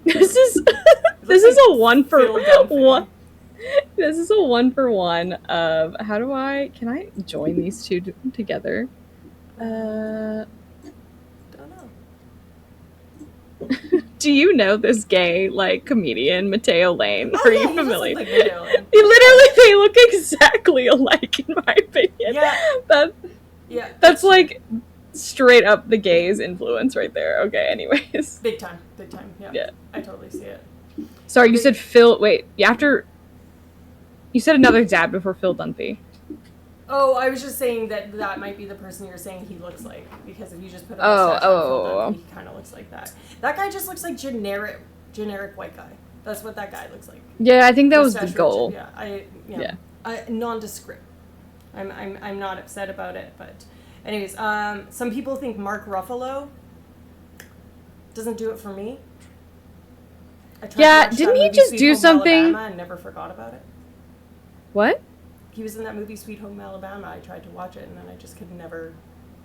This is a 1 for 1. This is a 1 for 1 of can I join these two together? Don't know. Do you know this gay comedian Mateo Lane? Oh, Are yeah, you familiar? Like Mateo Lane. They look exactly alike in my opinion. Yeah. That's like straight up the gays influence right there. Okay, anyways. Big time. Yeah. I totally see it. Sorry, you said Phil. Wait, you said another dad before Phil Dunphy. Oh, I was just saying that might be the person you're saying he looks like, because if you just put a mustache on Phil Dunphy, he kind of looks like that. That guy just looks like generic white guy. That's what that guy looks like. Yeah, I think that was the goal. Yeah. Nondescript. I'm not upset about it, but anyways, some people think Mark Ruffalo doesn't do it for me. Didn't he just do something? Alabama and never forgot about it. What? He was in that movie Sweet Home Alabama. I tried to watch it and then I just could never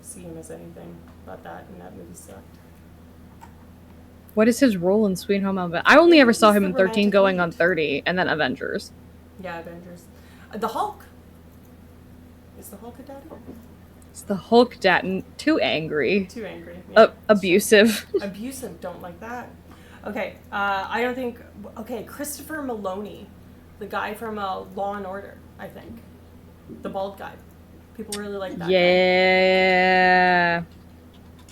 see him as anything but that, and that movie sucked. What is his role in Sweet Home Alabama? I only ever saw him in 13 Going on 30 and then Avengers. Yeah, Avengers. The Hulk. Is the Hulk a daddy? It's the Hulk dad. Too angry. Yeah. Abusive. Abusive. Don't like that. Okay. I don't think... Okay, Christopher Maloney. The guy from Law and Order, I think. The bald guy. People really like that guy.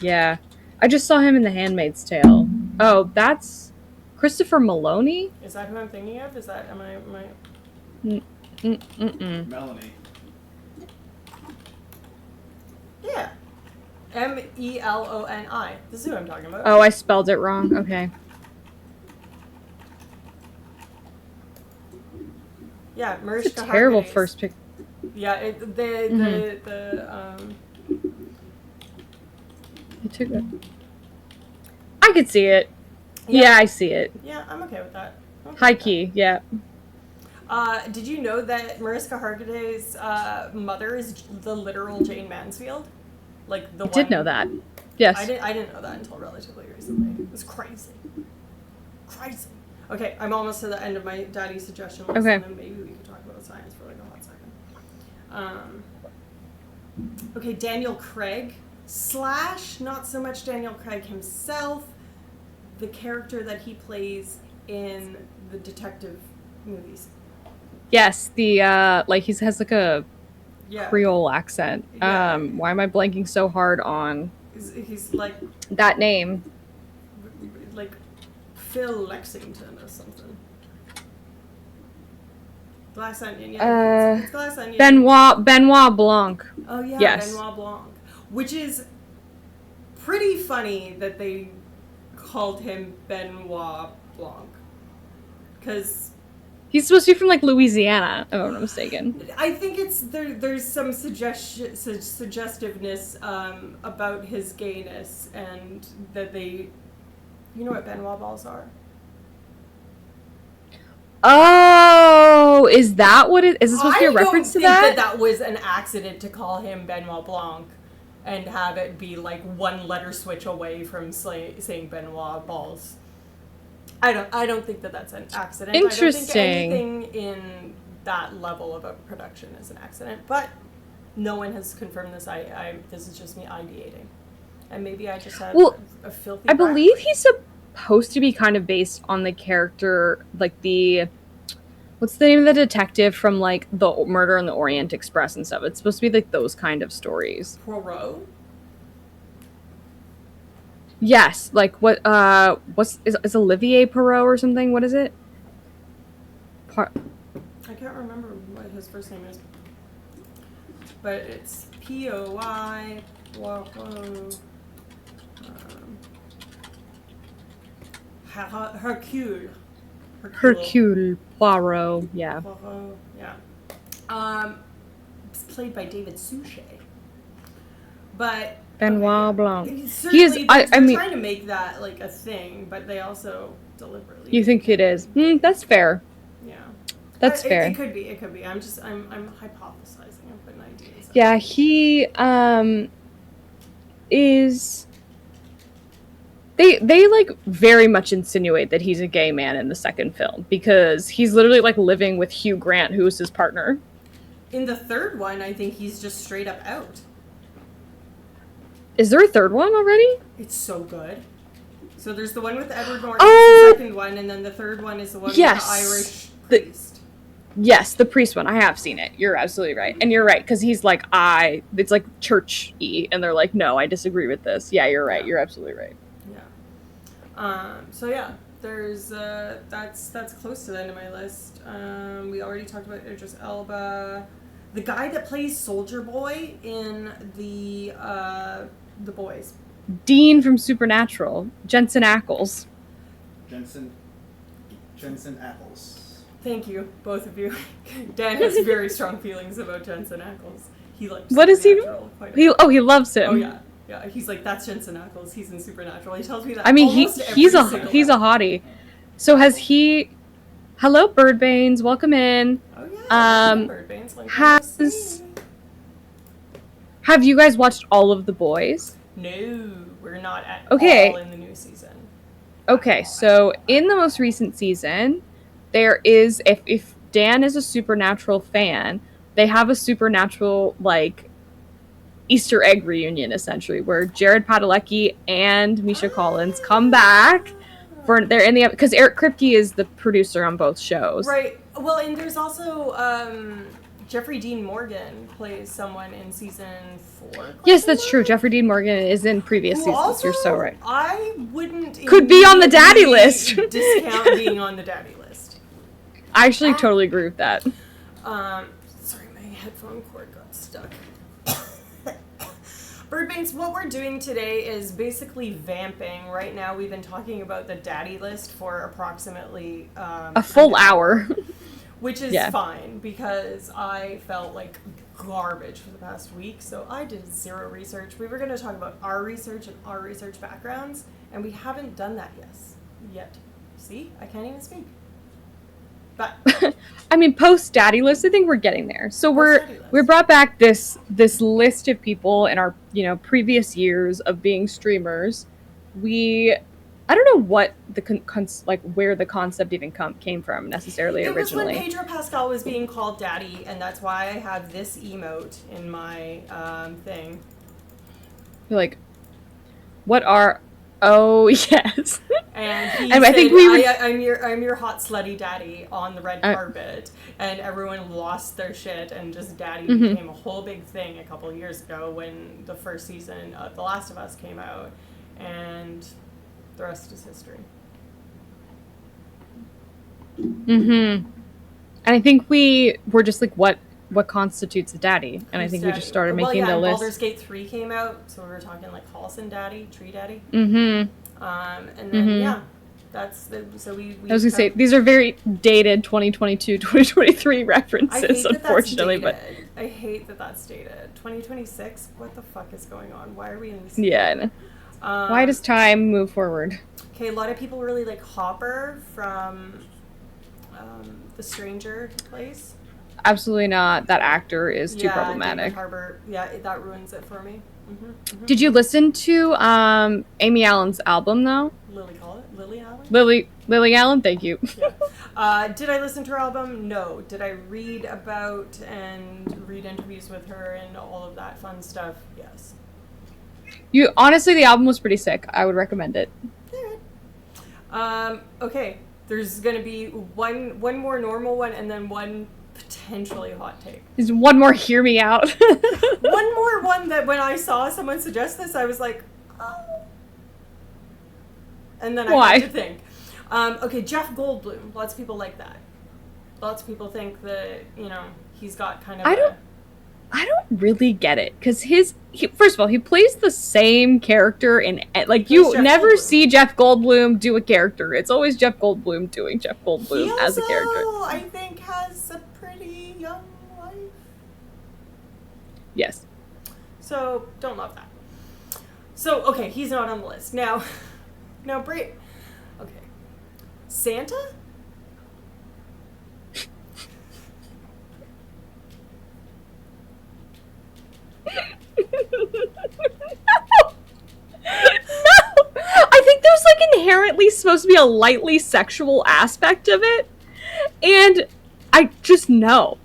Yeah. I just saw him in The Handmaid's Tale. Oh, that's Christopher Maloney? Is that who I'm thinking of? Is that... Am I... Melanie. Yeah. Meloni. This is who I'm talking about. Oh, I spelled it wrong. Okay. Yeah, Mariska It's a terrible Hargitay. first pick. Yeah, It took it. I could see it. Yeah, I see it. Yeah, I'm okay with that. High key, yeah. Did you know that Mariska Hargitay's mother is the literal Jane Mansfield? Like the I did know that. Yes. I didn't know that until relatively recently. It was crazy. Okay, I'm almost to the end of my daddy suggestion list, okay. And then maybe we can talk about science for like a hot second. Okay, Daniel Craig / not so much Daniel Craig himself, the character that he plays in the detective movies. Yes, the he has like a Creole accent. Yeah. Why am I blanking so hard on He's like that name? Like Phil Lexington or something. Glass Onion, yeah. It's Glass Onion. Benoit Blanc. Oh yeah, yes. Benoit Blanc. Which is pretty funny that they called him Benoit Blanc. Because he's supposed to be from like Louisiana, if I'm not mistaken. I think it's there's some suggestiveness about his gayness, and that they... You know what Benoit balls are? Oh, is that what it is? This supposed to be a reference to that? I don't think that was an accident to call him Benoit Blanc and have it be like one letter switch away from saying Benoit balls. I don't think that that's an accident. Interesting. I don't think anything in that level of a production is an accident, but no one has confirmed this. This is just me ideating. And maybe I just have a filthy... I believe he's supposed to be kind of based on the character, like the... What's the name of the detective from like the Murder on the Orient Express and stuff? It's supposed to be like those kind of stories. Poirot? Yes, like is Olivier Perot or something? What is it? I can't remember what his first name is, but it's P-O-I Poirot. Hercule Poirot. Yeah. Poirot. Yeah. It's played by David Suchet, but Benoit Blanc. He is. They're trying to make that like a thing, but they also deliberately. You think it is? That's fair. Yeah. That's fair. It could be. It could be. I'm hypothesizing. I'm putting ideas. Yeah, he is. They like very much insinuate that he's a gay man in the second film because he's literally like living with Hugh Grant, who is his partner. In the third one, I think he's just straight up out. Is there a third one already? It's so good. So there's the one with Edward Norton, the second one, and then the third one is the one with the Irish priest. Yes, the priest one. I have seen it. You're absolutely right. And you're right, because he's like, it's like church-y, and they're like, no, I disagree with this. Yeah, you're right. Yeah. You're absolutely right. Yeah. So yeah, there's, that's close to the end of my list. We already talked about Idris Elba. The guy that plays Soldier Boy in the Boys. Dean from Supernatural. Jensen Ackles. Jensen Ackles. Thank you, both of you. Dan has very strong feelings about Jensen Ackles. He likes What is he? He loves him. Oh yeah. Yeah, he's like, that's Jensen Ackles. He's in Supernatural. He tells me that. I mean, he's a hottie. So has he? Hello, Birdbanes. Welcome in. Oh yeah. Birdbanes. Like, have you guys watched all of The Boys? No, we're not at all in the new season. Okay, so in the most recent season, there is if Dan is a Supernatural fan, they have a Supernatural like Easter egg reunion essentially, where Jared Padalecki and Misha Collins come back they're in the because Eric Kripke is the producer on both shows. Right. Well, and there's also Jeffrey Dean Morgan plays someone in season 4. Yes, that's true. Jeffrey Dean Morgan is in previous seasons. Also, you're so right. I wouldn't could be on the daddy list. Discount being on the daddy list. I actually totally agree with that. Sorry, my headphone cord got stuck. Birdbanks, what we're doing today is basically vamping. Right now, we've been talking about the daddy list for approximately a full hour. Which is fine, because I felt like garbage for the past week, so I did zero research. We were going to talk about our research and our research backgrounds, and we haven't done that yet. See? I can't even speak. But I mean, post daddy list, I think we're getting there. So we brought back this list of people in our previous years of being streamers. I don't know what where the concept even came from necessarily originally. It was when Pedro Pascal was being called daddy, and that's why I have this emote in my thing. You're like, what are? Oh yes. And he said, I think I'm your hot slutty daddy on the red carpet, and everyone lost their shit, and just daddy became a whole big thing a couple of years ago when the first season of The Last of Us came out, and the rest is history. And I think we were just like, what constitutes a daddy? And I think we just started making the list. Baldur's Gate 3 came out, so we were talking like Halson daddy, tree daddy. And then that's so we I was gonna say these are very dated 2022, 2023 references, unfortunately. But I hate that that's dated. 2026. What the fuck is going on? Why are we in this? Yeah. Why does time move forward? Okay, a lot of people really like Hopper from The Stranger Place. Absolutely not. That actor is too problematic. David Harbour. Yeah, that ruins it for me. Did you listen to Amy Allen's album though? Lily Allen? Lily Allen, thank you. Yeah. Did I listen to her album? No. Did I read about and read interviews with her and all of that fun stuff? Yes. Honestly, the album was pretty sick. I would recommend it. Okay. There's gonna be one more normal one, and then one potentially hot take. There's one more hear me out. One more one that when I saw someone suggest this, I was like, oh. And then I had to think. Okay, Jeff Goldblum. Lots of people like that. Lots of people think that, you know, he's got kind of I don't really get it, because first of all, he plays the same character in, like, you never see Jeff Goldblum do a character. It's always Jeff Goldblum doing Jeff Goldblum as a character. I think has a pretty young wife. Yes. So, don't love that. So, okay, he's not on the list. Now, okay. Santa? I think there's like inherently supposed to be a lightly sexual aspect of it, and I just no.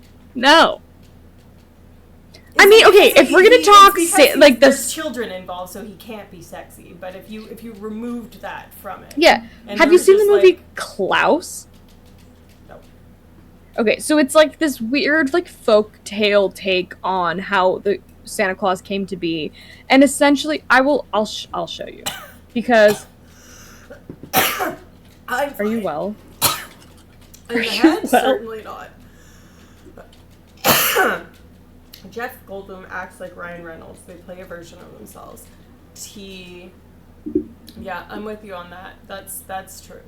I mean, okay, if we're gonna talk like there's children involved, so he can't be sexy. But if you removed that from it, yeah. Have you seen the movie Klaus? No. Okay, so it's like this weird like folk tale take on how the Santa Claus came to be, and essentially, I'll show you, because are you well? In the head, certainly not. Jeff Goldblum acts like Ryan Reynolds. They play a version of themselves. Yeah, I'm with you on that. That's true.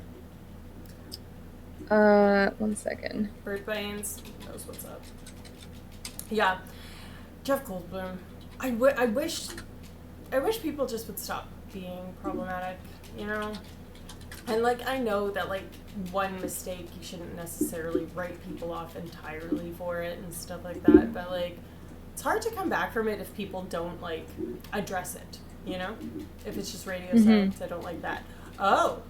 1 second. Bird Baines knows what's up. Yeah. Jeff Goldblum. I wish people just would stop being problematic, you know? And, like, I know that, like, one mistake, you shouldn't necessarily write people off entirely for it and stuff like that, but, like, it's hard to come back from it if people don't, like, address it, you know? If it's just radio silence, I don't like that. Oh.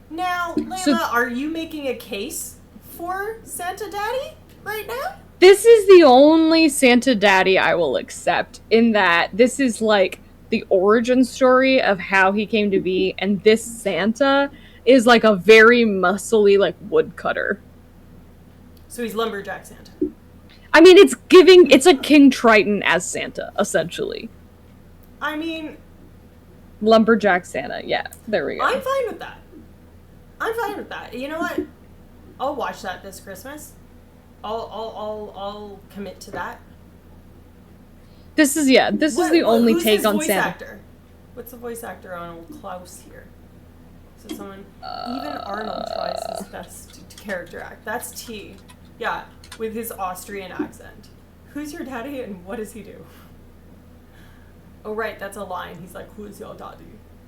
Now, Layla, are you making a case for Santa Daddy right now? This is the only Santa Daddy I will accept, in that this is, like, the origin story of how he came to be, and this Santa is, like, a very muscly, like, woodcutter. So he's Lumberjack Santa. I mean, it's like King Triton as Santa, essentially. I mean... Lumberjack Santa, yeah, there we go. I'm fine with that. You know what? I'll watch that this Christmas. I'll commit to that. This is the only take on Santa. Actor? What's the voice actor on old Klaus here? So someone, even Arnold tries his best to character act. That's T. Yeah, with his Austrian accent. Who's your daddy and what does he do? Oh right, that's a line. He's like, who is your daddy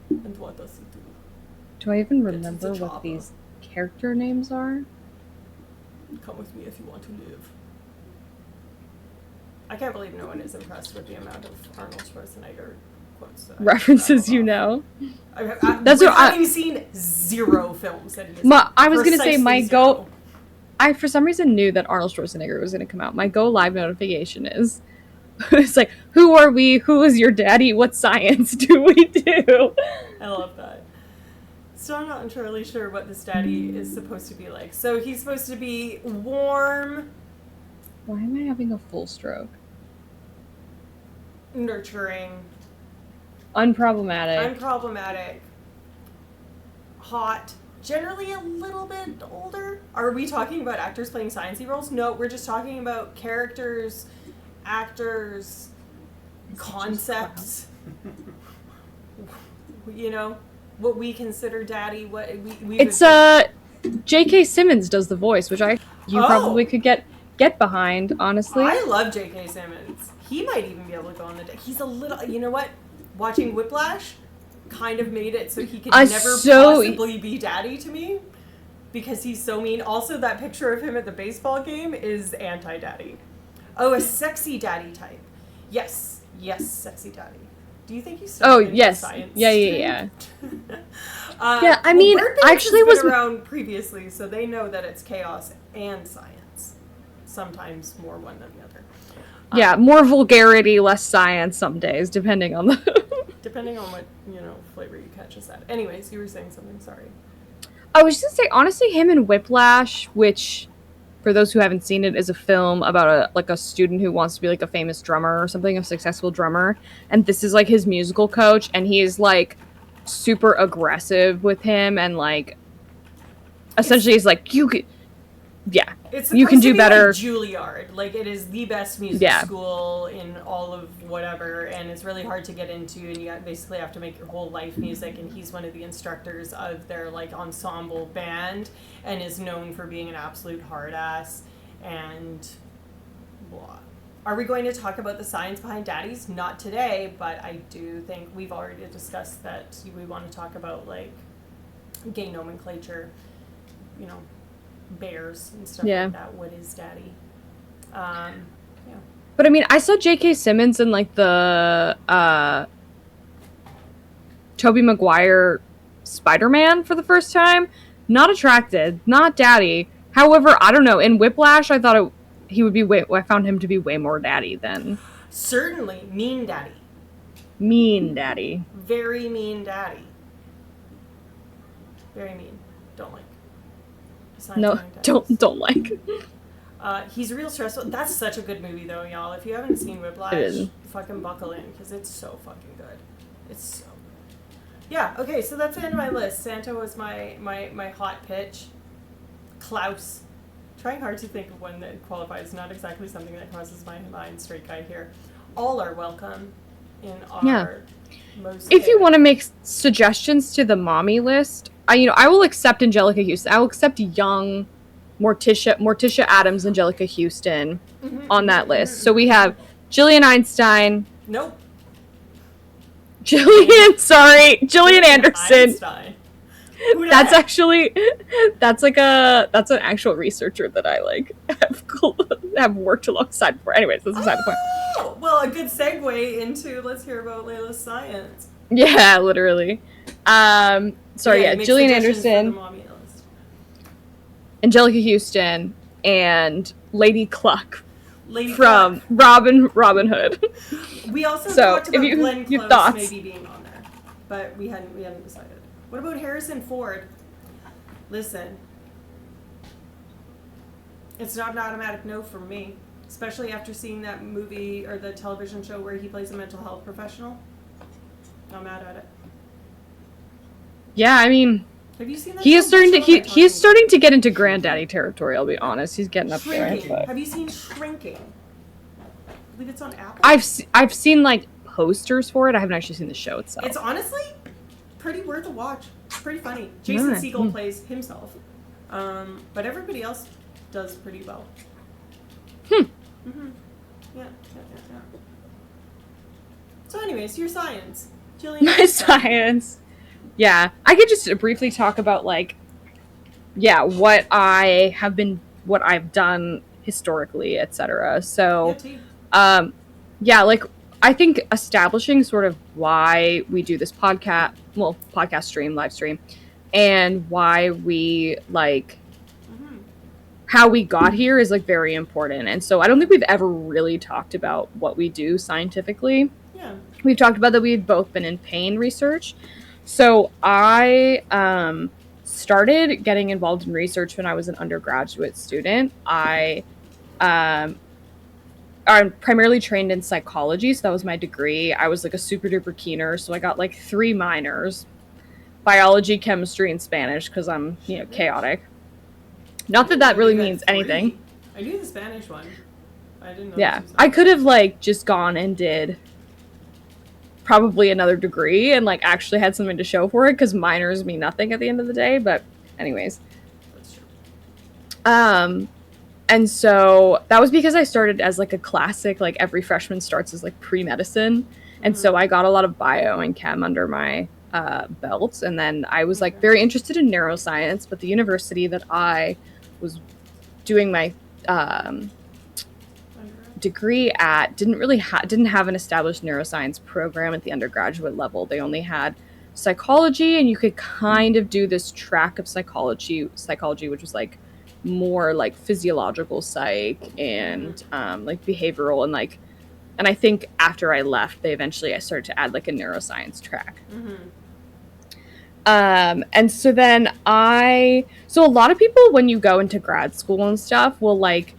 and what does he do? Do I even remember what these character names are? Come with me if you want to live. I can't believe no one is impressed with the amount of Arnold Schwarzenegger quotes. References, you know. That's what I've seen zero films that he is. I was gonna say my go. I for some reason knew that Arnold Schwarzenegger was gonna come out. My go live notification is, it's like, who are we? Who is your daddy? What science do we do? I love that. So I'm not entirely sure what this daddy is supposed to be like. So he's supposed to be warm. Why am I having a full stroke? Nurturing. Unproblematic. Hot. Generally a little bit older. Are we talking about actors playing sciencey roles? No, we're just talking about characters, actors, concepts. You know, what we consider daddy. What we. It's J.K. Simmons does the voice, which you probably could get behind. Honestly, I love J.K. Simmons. He might even be able to go on the deck. He's a little. You know what? Watching Whiplash kind of made it so he could never possibly be daddy to me, because he's so mean. Also, that picture of him at the baseball game is anti-daddy. Oh, a sexy daddy type. Yes, sexy daddy. Do you think he's still in science? Yeah. Yeah, I mean, I actually was around previously, so they know that it's chaos and science. Sometimes more one than the other. Yeah, more vulgarity, less science some days, depending on depending on what, flavor you catch us at. Anyways, you were saying something, sorry. I was just gonna say, honestly, him in Whiplash, which, for those who haven't seen it, is a film about a student who wants to be like a famous drummer or something, a successful drummer, and this is like his musical coach, and he is like super aggressive with him, and like essentially he's like, you could, yeah, you can do better. Like Juilliard, like it is the best music school in all of whatever, and it's really hard to get into, and you basically have to make your whole life music. And he's one of the instructors of their like ensemble band, and is known for being an absolute hard ass. And blah. Are we going to talk about the science behind daddies? Not today, but I do think we've already discussed that we want to talk about like gay nomenclature, you know, bears and stuff like that. What is daddy? Yeah. But I mean, I saw J.K. Simmons in like the Tobey Maguire Spider-Man for the first time. Not attracted, not daddy. However, I don't know. In Whiplash, I thought he would be I found him to be way more daddy than. Certainly, mean daddy. Mean daddy. Very mean daddy. Very mean. Don't like. No, don't like. He's real stressful. That's such a good movie, though, y'all. If you haven't seen Whiplash, fucking buckle in, because it's so fucking good. It's so good. Yeah, okay, so that's the end of my list. Santa was my hot pitch. Klaus. Trying hard to think of one that qualifies. Not exactly something that crosses my mind. Straight guy here. All are welcome in our most... If you want to make suggestions to the mommy list, I will accept Angelica Houston. I will accept young Morticia Addams, Angelica Houston on that list. So we have Jillian Einstein. Nope. Gillian Anderson. Einstein. That's actually, that's an actual researcher that I like have worked alongside before. Anyways, that's beside the point. Oh, well, a good segue into let's hear about Layla's science. Yeah, literally. Gillian Anderson, Angelica Houston, and Lady Cluck from Robin Hood. We also talked about Glenn Close maybe being on there, but we hadn't decided. What about Harrison Ford? Listen, it's not an automatic no from me, especially after seeing that movie or the television show where he plays a mental health professional. I'm mad at it. Yeah, I mean, have you seen that? He is starting to get into granddaddy territory. I'll be honest, he's getting up there. But... Have you seen Shrinking? I believe it's on Apple. I've seen like posters for it. I haven't actually seen the show itself. It's honestly pretty worth a watch. It's pretty funny. Jason Segel plays himself, but everybody else does pretty well. Yeah. So, anyways, your science. My science. Yeah, I could just briefly talk about what I've done historically, etc. So, I think establishing sort of why we do this live stream, and why we how we got here is very important. And so I don't think we've ever really talked about what we do scientifically. Yeah. We've talked about that we've both been in pain research. So I started getting involved in research when I was an undergraduate student. I'm primarily trained in psychology, so that was my degree. I was a super duper keener, so I got 3 minors: biology, chemistry, and Spanish, because I'm chaotic. Not that really means anything. I knew the Spanish one. I didn't know. Yeah, I could have just gone and did probably another degree and actually had something to show for it, because minors mean nothing at the end of the day. But anyways, that's true. And so that was because I started as a classic, every freshman starts as pre-medicine, and so I got a lot of bio and chem under my belt. And then I was very interested in neuroscience, but the university that I was doing my degree at didn't have an established neuroscience program at the undergraduate level. They only had psychology, and you could kind of do this track of psychology, which was more physiological psych and behavioral, and I think after I left, I started to add a neuroscience track. And so then so a lot of people, when you go into grad school and stuff, will like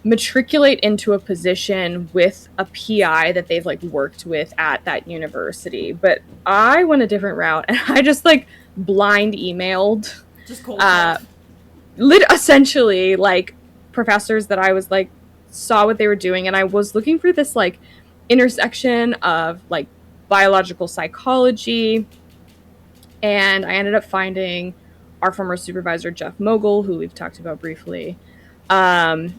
matriculate into a position with a PI that they've like worked with at that university. But I went a different route, and I just like blind emailed, just cold essentially like professors that I was like saw what they were doing, and I was looking for this like intersection of like biological psychology, and I ended up finding our former supervisor Jeff Mogul, who we've talked about briefly. And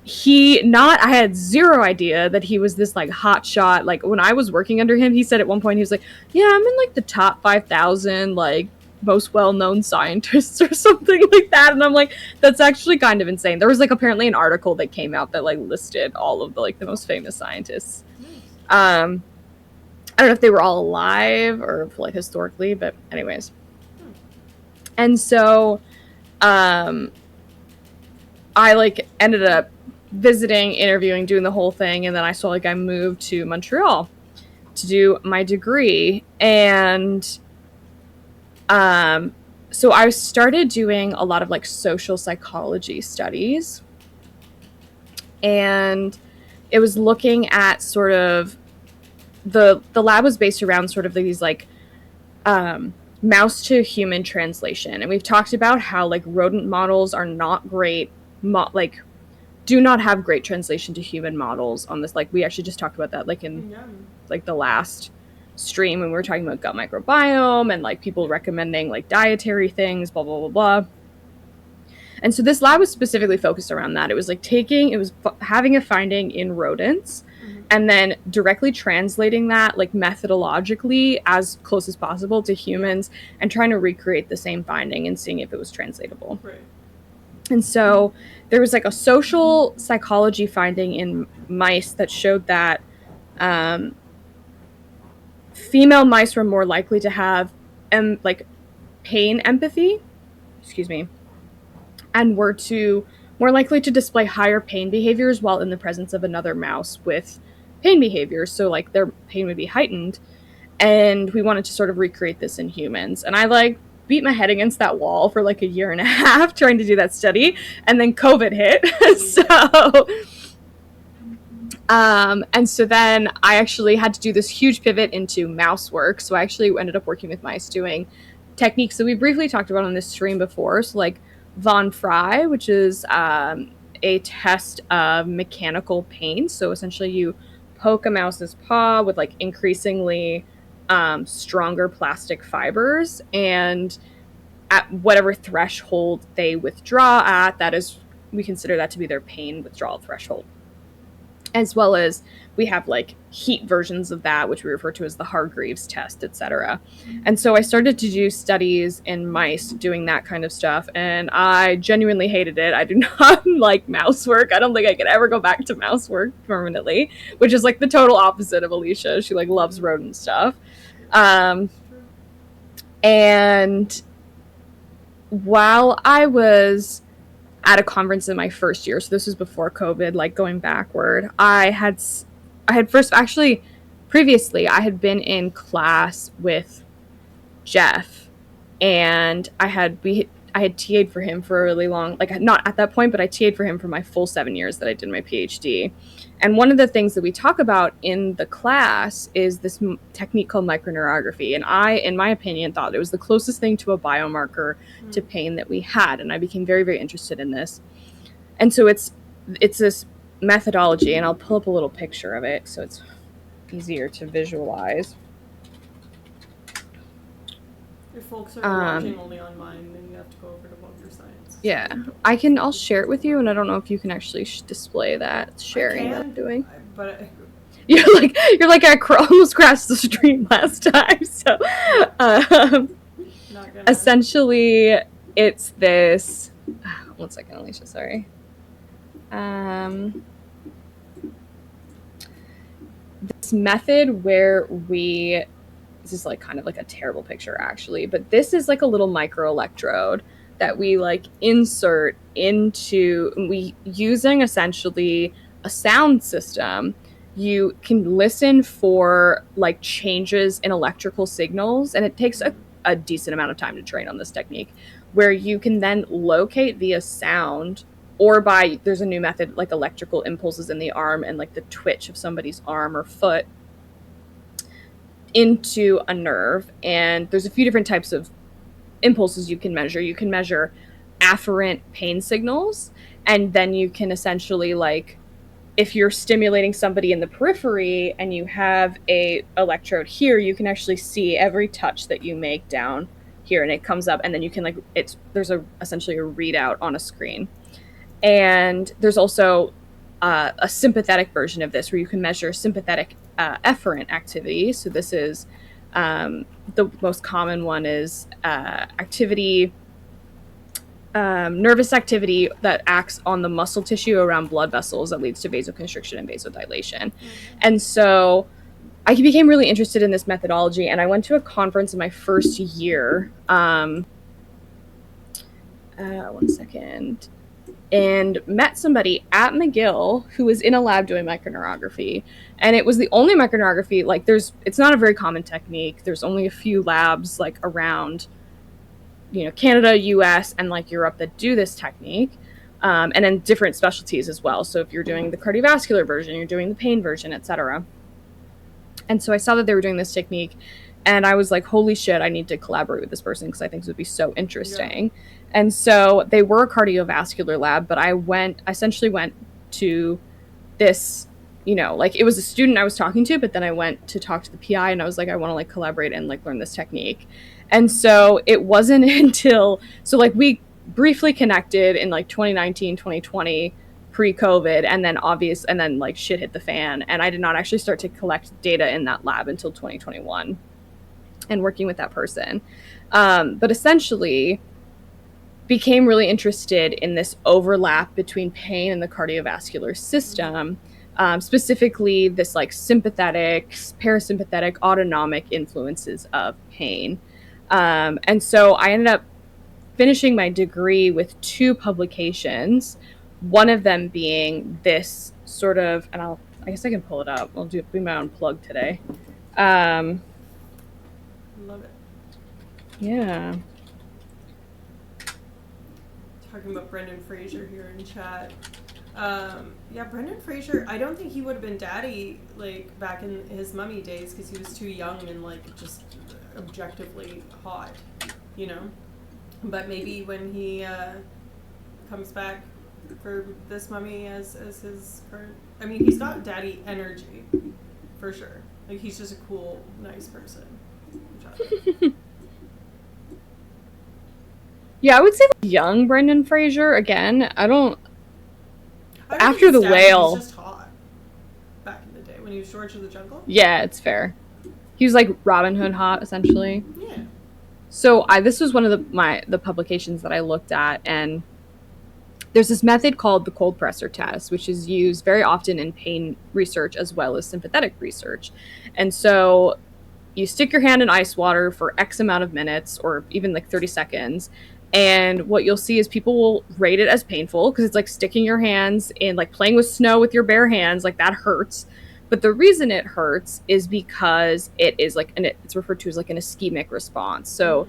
I had zero idea that he was this like hot shot. Like when I was working under him, he said at one point, he was like, yeah, I'm in like the top 5,000 like most well-known scientists or something like that. And I'm like, that's actually kind of insane. There was like apparently an article that came out that like listed all of the like the most famous scientists. I don't know if they were all alive or like historically, but anyways. And so I like ended up visiting, interviewing, doing the whole thing, and then I moved to Montreal to do my degree. And so I started doing a lot of like social psychology studies, and it was looking at sort of the lab was based around sort of these like mouse to human translation. And we've talked about how like rodent models are not great, like do not have great translation to human models on this. Like we actually just talked about that like in like the last stream when we were talking about gut microbiome and like people recommending like dietary things, blah blah blah blah. And so this lab was specifically focused around that. It was like having a finding in rodents and then directly translating that like methodologically as close as possible to humans and trying to recreate the same finding and seeing if it was translatable. Right. And so there was like a social psychology finding in mice that showed that female mice were more likely to have like pain empathy, and were more likely to display higher pain behaviors while in the presence of another mouse with pain behaviors. So like their pain would be heightened. And we wanted to sort of recreate this in humans. And I like beat my head against that wall for like a year and a half trying to do that study. And then COVID hit. And so then I actually had to do this huge pivot into mouse work. So I actually ended up working with mice doing techniques that we briefly talked about on this stream before. So like von Frey, which is a test of mechanical pain. So essentially you poke a mouse's paw with like increasingly stronger plastic fibers, and at whatever threshold they withdraw at, we consider that to be their pain withdrawal threshold. As well as we have like heat versions of that, which we refer to as the Hargreaves test, etc. And so I started to do studies in mice doing that kind of stuff, and I genuinely hated it. I do not like mouse work. I don't think I could ever go back to mouse work permanently, which is like the total opposite of Alicia. She like loves rodent stuff. And while I was at a conference in my first year, so this was before COVID, like going backward, previously I had been in class with Jeff, and I had TA'd for him for a really long, like not at that point, but I TA'd for him for my full 7 years that I did my PhD. And one of the things that we talk about in the class is this technique called microneurography. And I, in my opinion, thought it was the closest thing to a biomarker to pain that we had. And I became very, very interested in this. And so it's this methodology, and I'll pull up a little picture of it so it's easier to visualize. If folks are watching only on mine, then you have to go over to Vulgar Science. Yeah, I'll share it with you, and I don't know if you can actually display that sharing that I'm doing. You're like I almost crashed the stream last time. So, essentially, it's this. 1 second, Alicia. Sorry. This method where this is like kind of like a terrible picture actually, but this is like a little micro electrode that we like insert into, we using essentially a sound system you can listen for like changes in electrical signals, and it takes a decent amount of time to train on this technique, where you can then locate via sound or by, there's a new method like electrical impulses in the arm and like the twitch of somebody's arm or foot into a nerve. And there's a few different types of impulses you can measure. You can measure afferent pain signals, and then you can essentially, like, if you're stimulating somebody in the periphery and you have a electrode here, you can actually see every touch that you make down here, and it comes up, and then you can, like, there's essentially a readout on a screen. And there's also a sympathetic version of this where you can measure sympathetic efferent activity. So this is the most common one is activity, nervous activity that acts on the muscle tissue around blood vessels that leads to vasoconstriction and vasodilation. And so I became really interested in this methodology, and I went to a conference in my first year. One second. And met somebody at McGill who was in a lab doing microneurography. And it was the only microneurography, like, it's not a very common technique. There's only a few labs, like, around, you know, Canada, US, and like Europe that do this technique. And then different specialties as well. So if you're doing the cardiovascular version, you're doing the pain version, etc. And so I saw that they were doing this technique, and I was like, holy shit, I need to collaborate with this person because I think this would be so interesting. Yeah. And so they were a cardiovascular lab, but I essentially went to this, you know, like, it was a student I was talking to, but then I went to talk to the PI, and I was like, I want to like collaborate and like learn this technique. And so it wasn't until, so like we briefly connected in like 2019, 2020, pre-COVID, and then like shit hit the fan, and I did not actually start to collect data in that lab until 2021 and working with that person. But essentially became really interested in this overlap between pain and the cardiovascular system, specifically this like sympathetic, parasympathetic, autonomic influences of pain. And so I ended up finishing my degree with 2 publications, one of them being this sort of, and I guess I can pull it up. I'll be my own plug today. Love it. Yeah. Talking about Brendan Fraser here in chat. Yeah, Brendan Fraser, I don't think he would have been daddy like back in his Mummy days because he was too young and like just objectively hot, you know? But maybe when he comes back for this Mummy as his current, I mean, he's got daddy energy for sure. Like, he's just a cool, nice person. Yeah, I would say like young Brendan Fraser again. After The Whale. He was just hot back in the day when he was George of the Jungle. Yeah, it's fair. He was like Robin Hood hot, essentially. Yeah. So this was one of the publications that I looked at, and there's this method called the cold presser test, which is used very often in pain research as well as sympathetic research. And so you stick your hand in ice water for X amount of minutes, or even like 30 seconds. And what you'll see is people will rate it as painful because it's like sticking your hands in, like playing with snow with your bare hands, like that hurts. But the reason it hurts is because it is like, it's referred to as like an ischemic response. So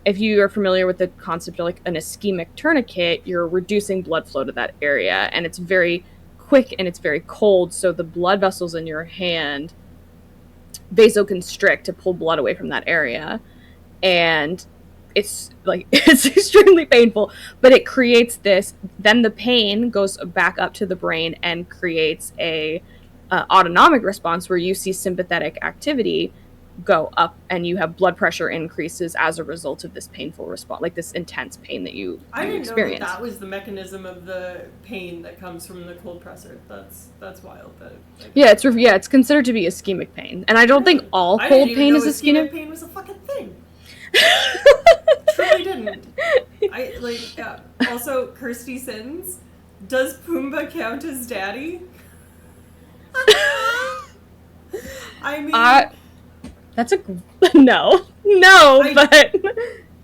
if you are familiar with the concept of like an ischemic tourniquet, you're reducing blood flow to that area, and it's very quick and it's very cold. So the blood vessels in your hand vasoconstrict to pull blood away from that area. And it's like, it's extremely painful, but it creates this, then the pain goes back up to the brain and creates a autonomic response where you see sympathetic activity go up and you have blood pressure increases as a result of this painful response, like this intense pain that you experience. I didn't know that was the mechanism of the pain that comes from the cold presser. That's wild. It's considered to be ischemic pain, and I don't think all cold pain is ischemic. Pain was a fucking thing. Truly didn't. Also, Kirsty Sins, does Pumbaa count as daddy? I mean, that's a no, but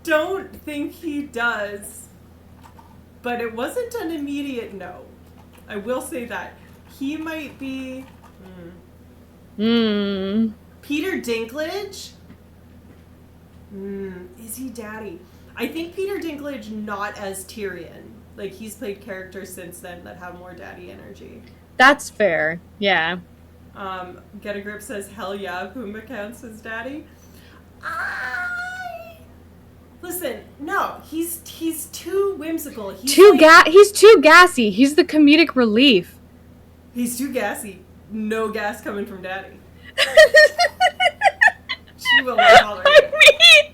don't think he does. But it wasn't an immediate no. I will say that he might be Peter Dinklage? Is he daddy? I think Peter Dinklage not as Tyrion. Like, he's played characters since then that have more daddy energy. That's fair. Yeah. Get a Grip says, hell yeah, Pumbaa counts as daddy. Listen, no, he's too whimsical. He's too gassy. He's the comedic relief. He's too gassy. No gas coming from daddy. She will not tolerate it.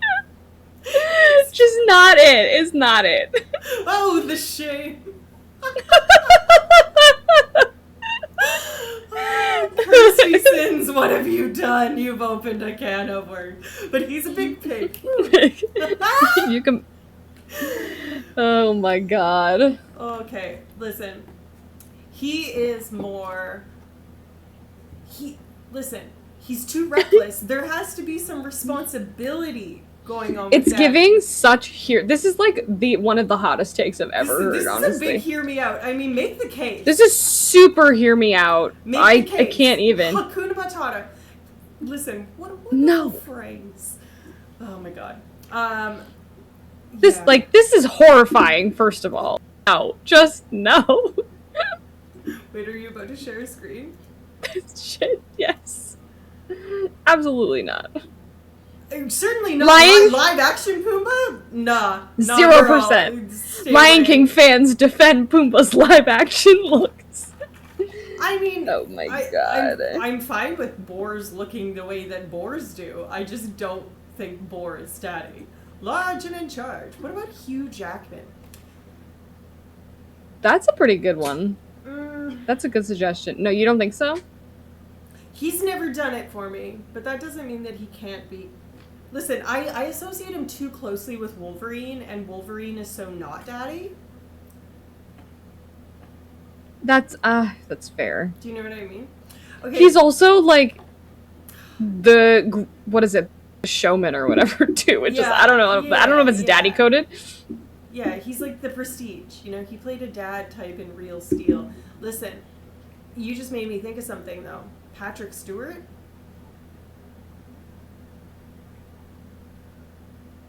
It's just not it. It's not it. Oh, the shame. Kirsty Sins, what have you done? You've opened a can of worms. But he's a big pig. You can... Oh my god. Okay, listen. He is more... Listen, he's too reckless. There has to be some responsibility going on with It's giving such This is like one of the hottest takes I've ever heard, honestly. This is a big hear me out. I mean, make the case. This is super hear me out. I can't even. Hakuna Matata. Listen, what a phrase. Oh my god. This is horrifying, first of all. No. Just no. Wait, are you about to share a screen? Shit, yes. Absolutely not. Certainly not live action Pumbaa? Nah. 0%. Lion King fans defend Pumbaa's live action looks. I mean, oh my god. I'm fine with boars looking the way that boars do. I just don't think boar is daddy. Large and in charge. What about Hugh Jackman? That's a pretty good one. That's a good suggestion. No, you don't think so? He's never done it for me, but that doesn't mean that he can't be. Listen, I associate him too closely with Wolverine, and Wolverine is so not daddy. That's fair. Do you know what I mean? Okay. He's also like the showman or whatever too. Which is I don't know if it's daddy coded. Yeah, he's like the Prestige. You know, he played a dad type in Real Steel. Listen, you just made me think of something though. Patrick Stewart.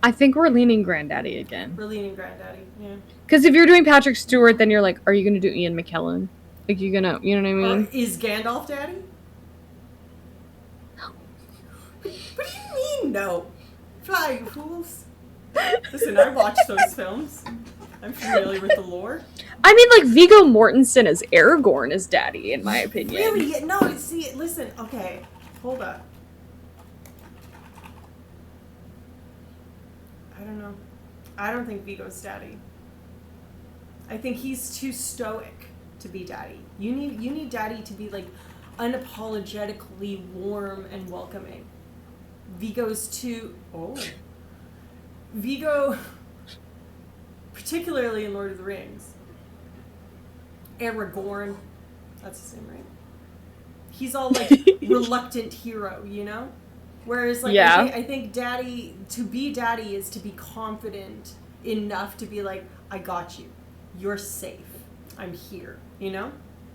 I think we're leaning Granddaddy again. We're leaning Granddaddy, yeah. Because if you're doing Patrick Stewart, then you're like, are you going to do Ian McKellen? Like, you know what I mean? Is Gandalf daddy? No. What do you mean, no? Fly, you fools. Listen, I watched those films. I'm familiar with the lore. I mean, like, Viggo Mortensen as Aragorn is daddy, in my opinion. Really? No, see, listen, okay. Hold up. I don't know. I don't think Viggo's daddy. I think he's too stoic to be daddy. You need daddy to be like unapologetically warm and welcoming. Viggo's too Viggo, particularly in Lord of the Rings. Aragorn, that's his name, right? He's all like reluctant hero, you know? Whereas, like, I think daddy, to be daddy is to be confident enough to be like, I got you. You're safe. I'm here. You know?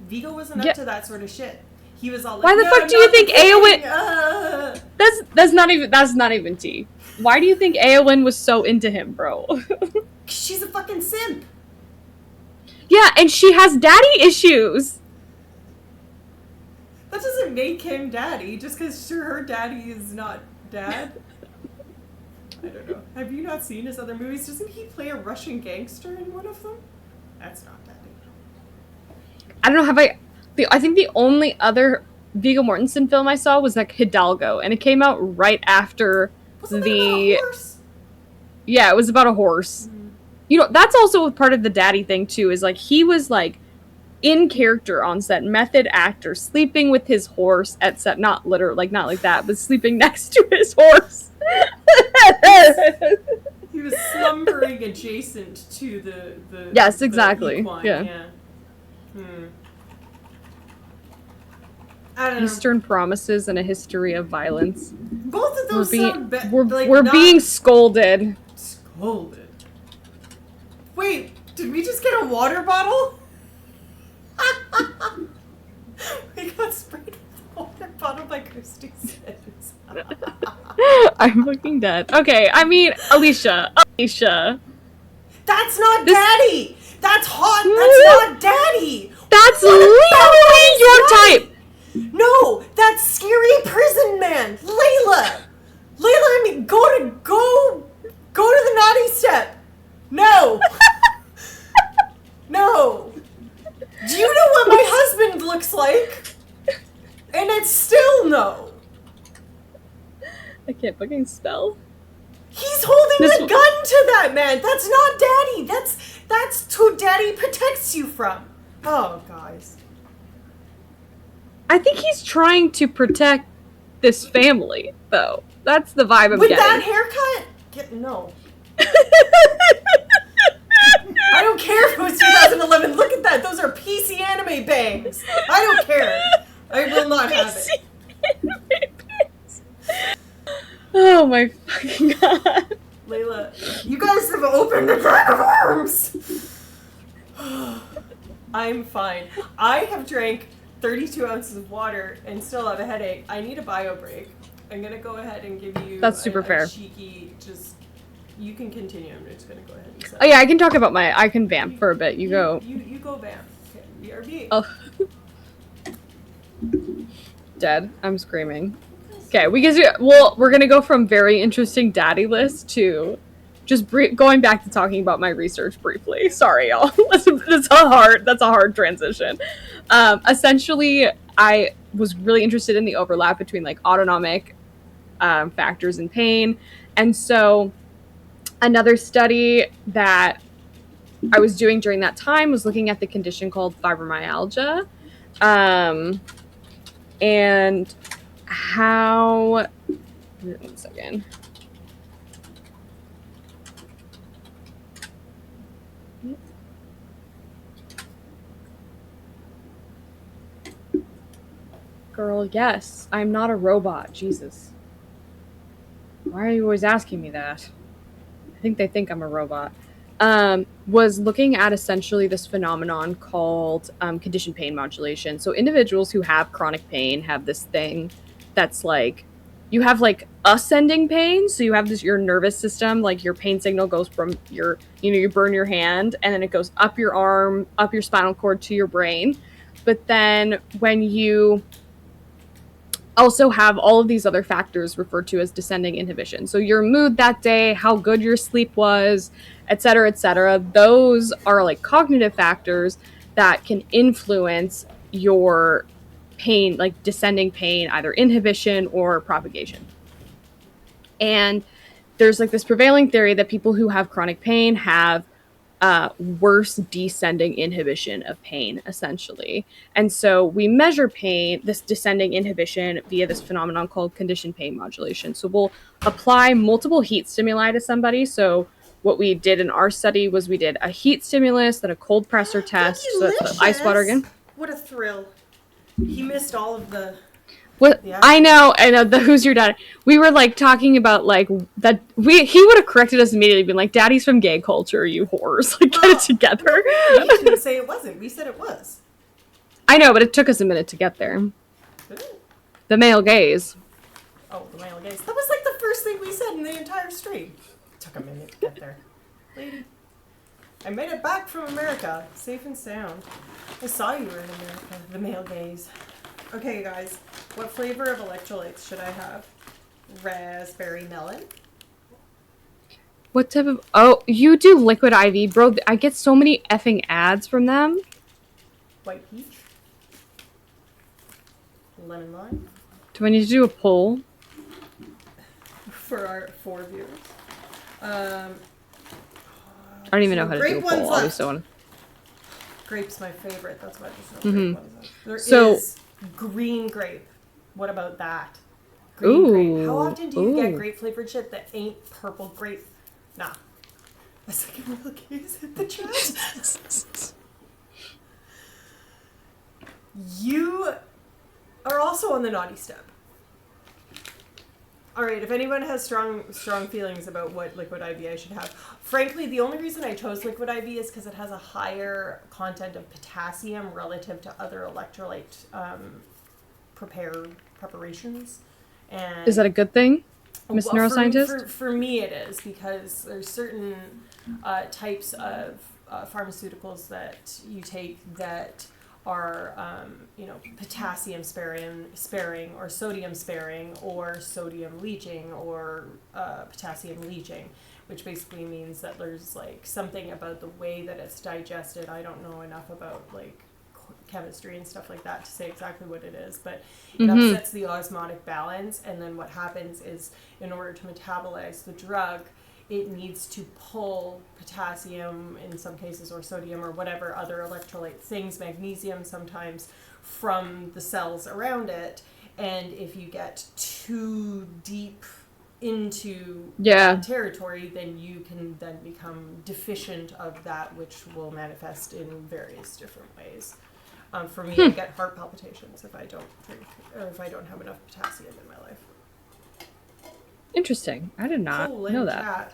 Viggo wasn't up to that sort of shit. He was all like, why the fuck do you think Eowyn... That's not even tea. Why do you think Eowyn was so into him, bro? She's a fucking simp. Yeah, and she has daddy issues. That doesn't make him daddy, just because her daddy is not dad. I don't know. Have you not seen his other movies? Doesn't he play a Russian gangster in one of them? That's not daddy. I don't know, I think the only other Viggo Mortensen film I saw was like Hidalgo, and it came out right after Wasn't that about a horse? Yeah, it was about a horse. Mm. You know, that's also part of the daddy thing too, is like he was like in character on set, method actor, sleeping with his horse at set, not like that, but sleeping next to his horse. He was slumbering adjacent to the yes, exactly. Equine. Yeah. I don't know. Eastern Promises and a History of Violence. Both of those we're being scolded. Scolded. Wait, did we just get a water bottle? We got sprayed with 66. I'm fucking dead. Okay, I mean, Alicia. That's not daddy! That's hot! That's not daddy! That's literally your type! No! That's scary prison man! Layla! I mean, go to the naughty step! No! No! Do you know what my husband looks like? And it's still no. I can't fucking spell. He's holding the gun to that man. That's not daddy. That's who daddy protects you from. Oh, guys. I think he's trying to protect this family, though. That's the vibe I'm getting. With that haircut? No. I don't care if it was 2011. Look at that. Those are PC anime bangs. I don't care. I will not have it. Oh my fucking god. Layla, you guys have opened a can of worms. I'm fine. I have drank 32 ounces of water and still have a headache. I need a bio break. I'm going to go ahead and give you That's super fair. Cheeky, you can continue. I'm just going to go ahead and set. Oh yeah, I can talk about I can vamp for a bit. You go. You go vamp. Okay, BRB. Oh. Dead. I'm screaming. Okay, we're gonna go from very interesting daddy list to just going back to talking about my research briefly. Sorry, y'all. That's a hard transition. Essentially, I was really interested in the overlap between like autonomic factors in pain, and so another study that I was doing during that time was looking at the condition called fibromyalgia, and how. 1 second. Girl, yes. I'm not a robot. Jesus. Why are you always asking me that? I think they think I'm a robot. Was looking at essentially this phenomenon called conditioned pain modulation. So individuals who have chronic pain have this thing that's like, you have like ascending pain. So you have your nervous system, like your pain signal goes from you burn your hand and then it goes up your arm, up your spinal cord to your brain. But then when you also have all of these other factors referred to as descending inhibition. So your mood that day, how good your sleep was, et cetera, those are like cognitive factors that can influence your pain, like descending pain, either inhibition or propagation. And there's like this prevailing theory that people who have chronic pain have worse descending inhibition of pain, essentially. And so we measure pain, this descending inhibition, via this phenomenon called conditioned pain modulation. So we'll apply multiple heat stimuli to somebody. So what we did in our study was we did a heat stimulus, then a cold pressor test, so that's the ice water again. What a thrill. He missed all of the... What? Yeah. I know, the Who's Your Dad? We were like talking about like that he would have corrected us immediately, been like, "Daddy's from gay culture, you whores. Like, get it together." We didn't say it wasn't. We said it was. I know, but it took us a minute to get there. The male gaze. Oh, the male gaze. That was like the first thing we said in the entire stream. It took a minute to get there. Lady. I made it back from America, safe and sound. I saw you were in America. The male gaze. Okay, guys. What flavor of electrolytes should I have? Raspberry melon? What type of... Oh, you do Liquid IV. Bro, I get so many effing ads from them. White peach? Lemon lime? Do I need to do a poll? For our 4 viewers. I don't even know how to do a poll. I'll be so... Grape's my favorite. That's why there's no grape ones left. There is green grape. What about that? Green grape. How often do you get grape flavored shit that ain't purple grape? Nah. A second real case hit the chat. You are also on the naughty step. Alright, if anyone has strong feelings about what Liquid IV I should have. Frankly, the only reason I chose Liquid IV is because it has a higher content of potassium relative to other electrolyte preparations. And is that a good thing, Miss Neuroscientist? For me, it is, because there's certain types of pharmaceuticals that you take that are, potassium sparing or sodium leaching or potassium leaching, which basically means that there's like something about the way that it's digested. I don't know enough about like chemistry and stuff like that to say exactly what it is, but it upsets the osmotic balance, and then what happens is, in order to metabolize the drug, it needs to pull potassium in some cases, or sodium, or whatever other electrolyte things, magnesium sometimes, from the cells around it. And if you get too deep into that territory, then you can then become deficient of that, which will manifest in various different ways. For me, I get heart palpitations if I don't drink, or if I don't have enough potassium in my life. Interesting. I did not know that. Chat.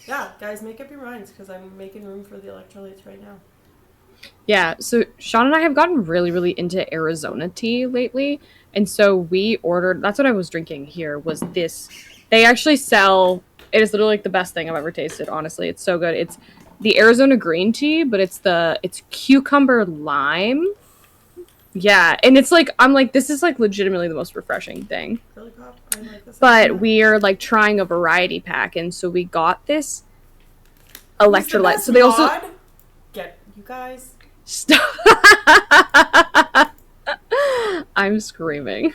Yeah, guys, make up your minds, because I'm making room for the electrolytes right now. Yeah, so Sean and I have gotten really, really into Arizona tea lately. And so we ordered, that's what I was drinking here, was this. They actually sell, it is literally like the best thing I've ever tasted, honestly. It's so good. It's the Arizona green tea, but it's cucumber lime. Yeah, and it's like, I'm like, this is like legitimately the most refreshing thing. Really, Pop? I like this. But we're like trying a variety pack, and so we got this electrolyte. So they also get you guys. Stop. I'm screaming.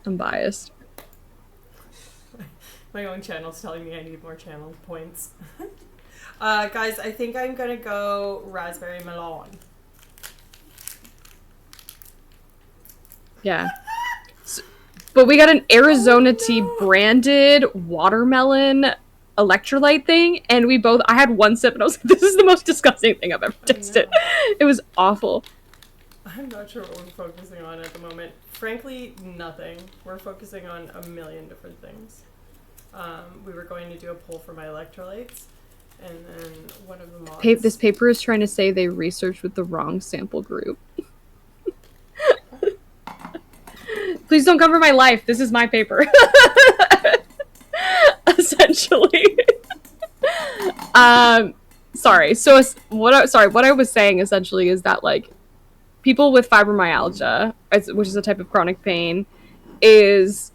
I'm biased. My own channel's telling me I need more channel points. Guys, I think I'm gonna go raspberry melon. Yeah. But we got an Arizona tea branded watermelon electrolyte thing, and I had one sip and I was like, this is the most disgusting thing I've ever tasted. It was awful. I'm not sure what we're focusing on at the moment. Frankly, nothing. We're focusing on a million different things. We were going to do a poll for my electrolytes, and then one of the mods... This paper is trying to say they researched with the wrong sample group. Please don't cover my life. This is my paper. Essentially. Sorry. So what I was saying essentially is that like people with fibromyalgia, which is a type of chronic pain, is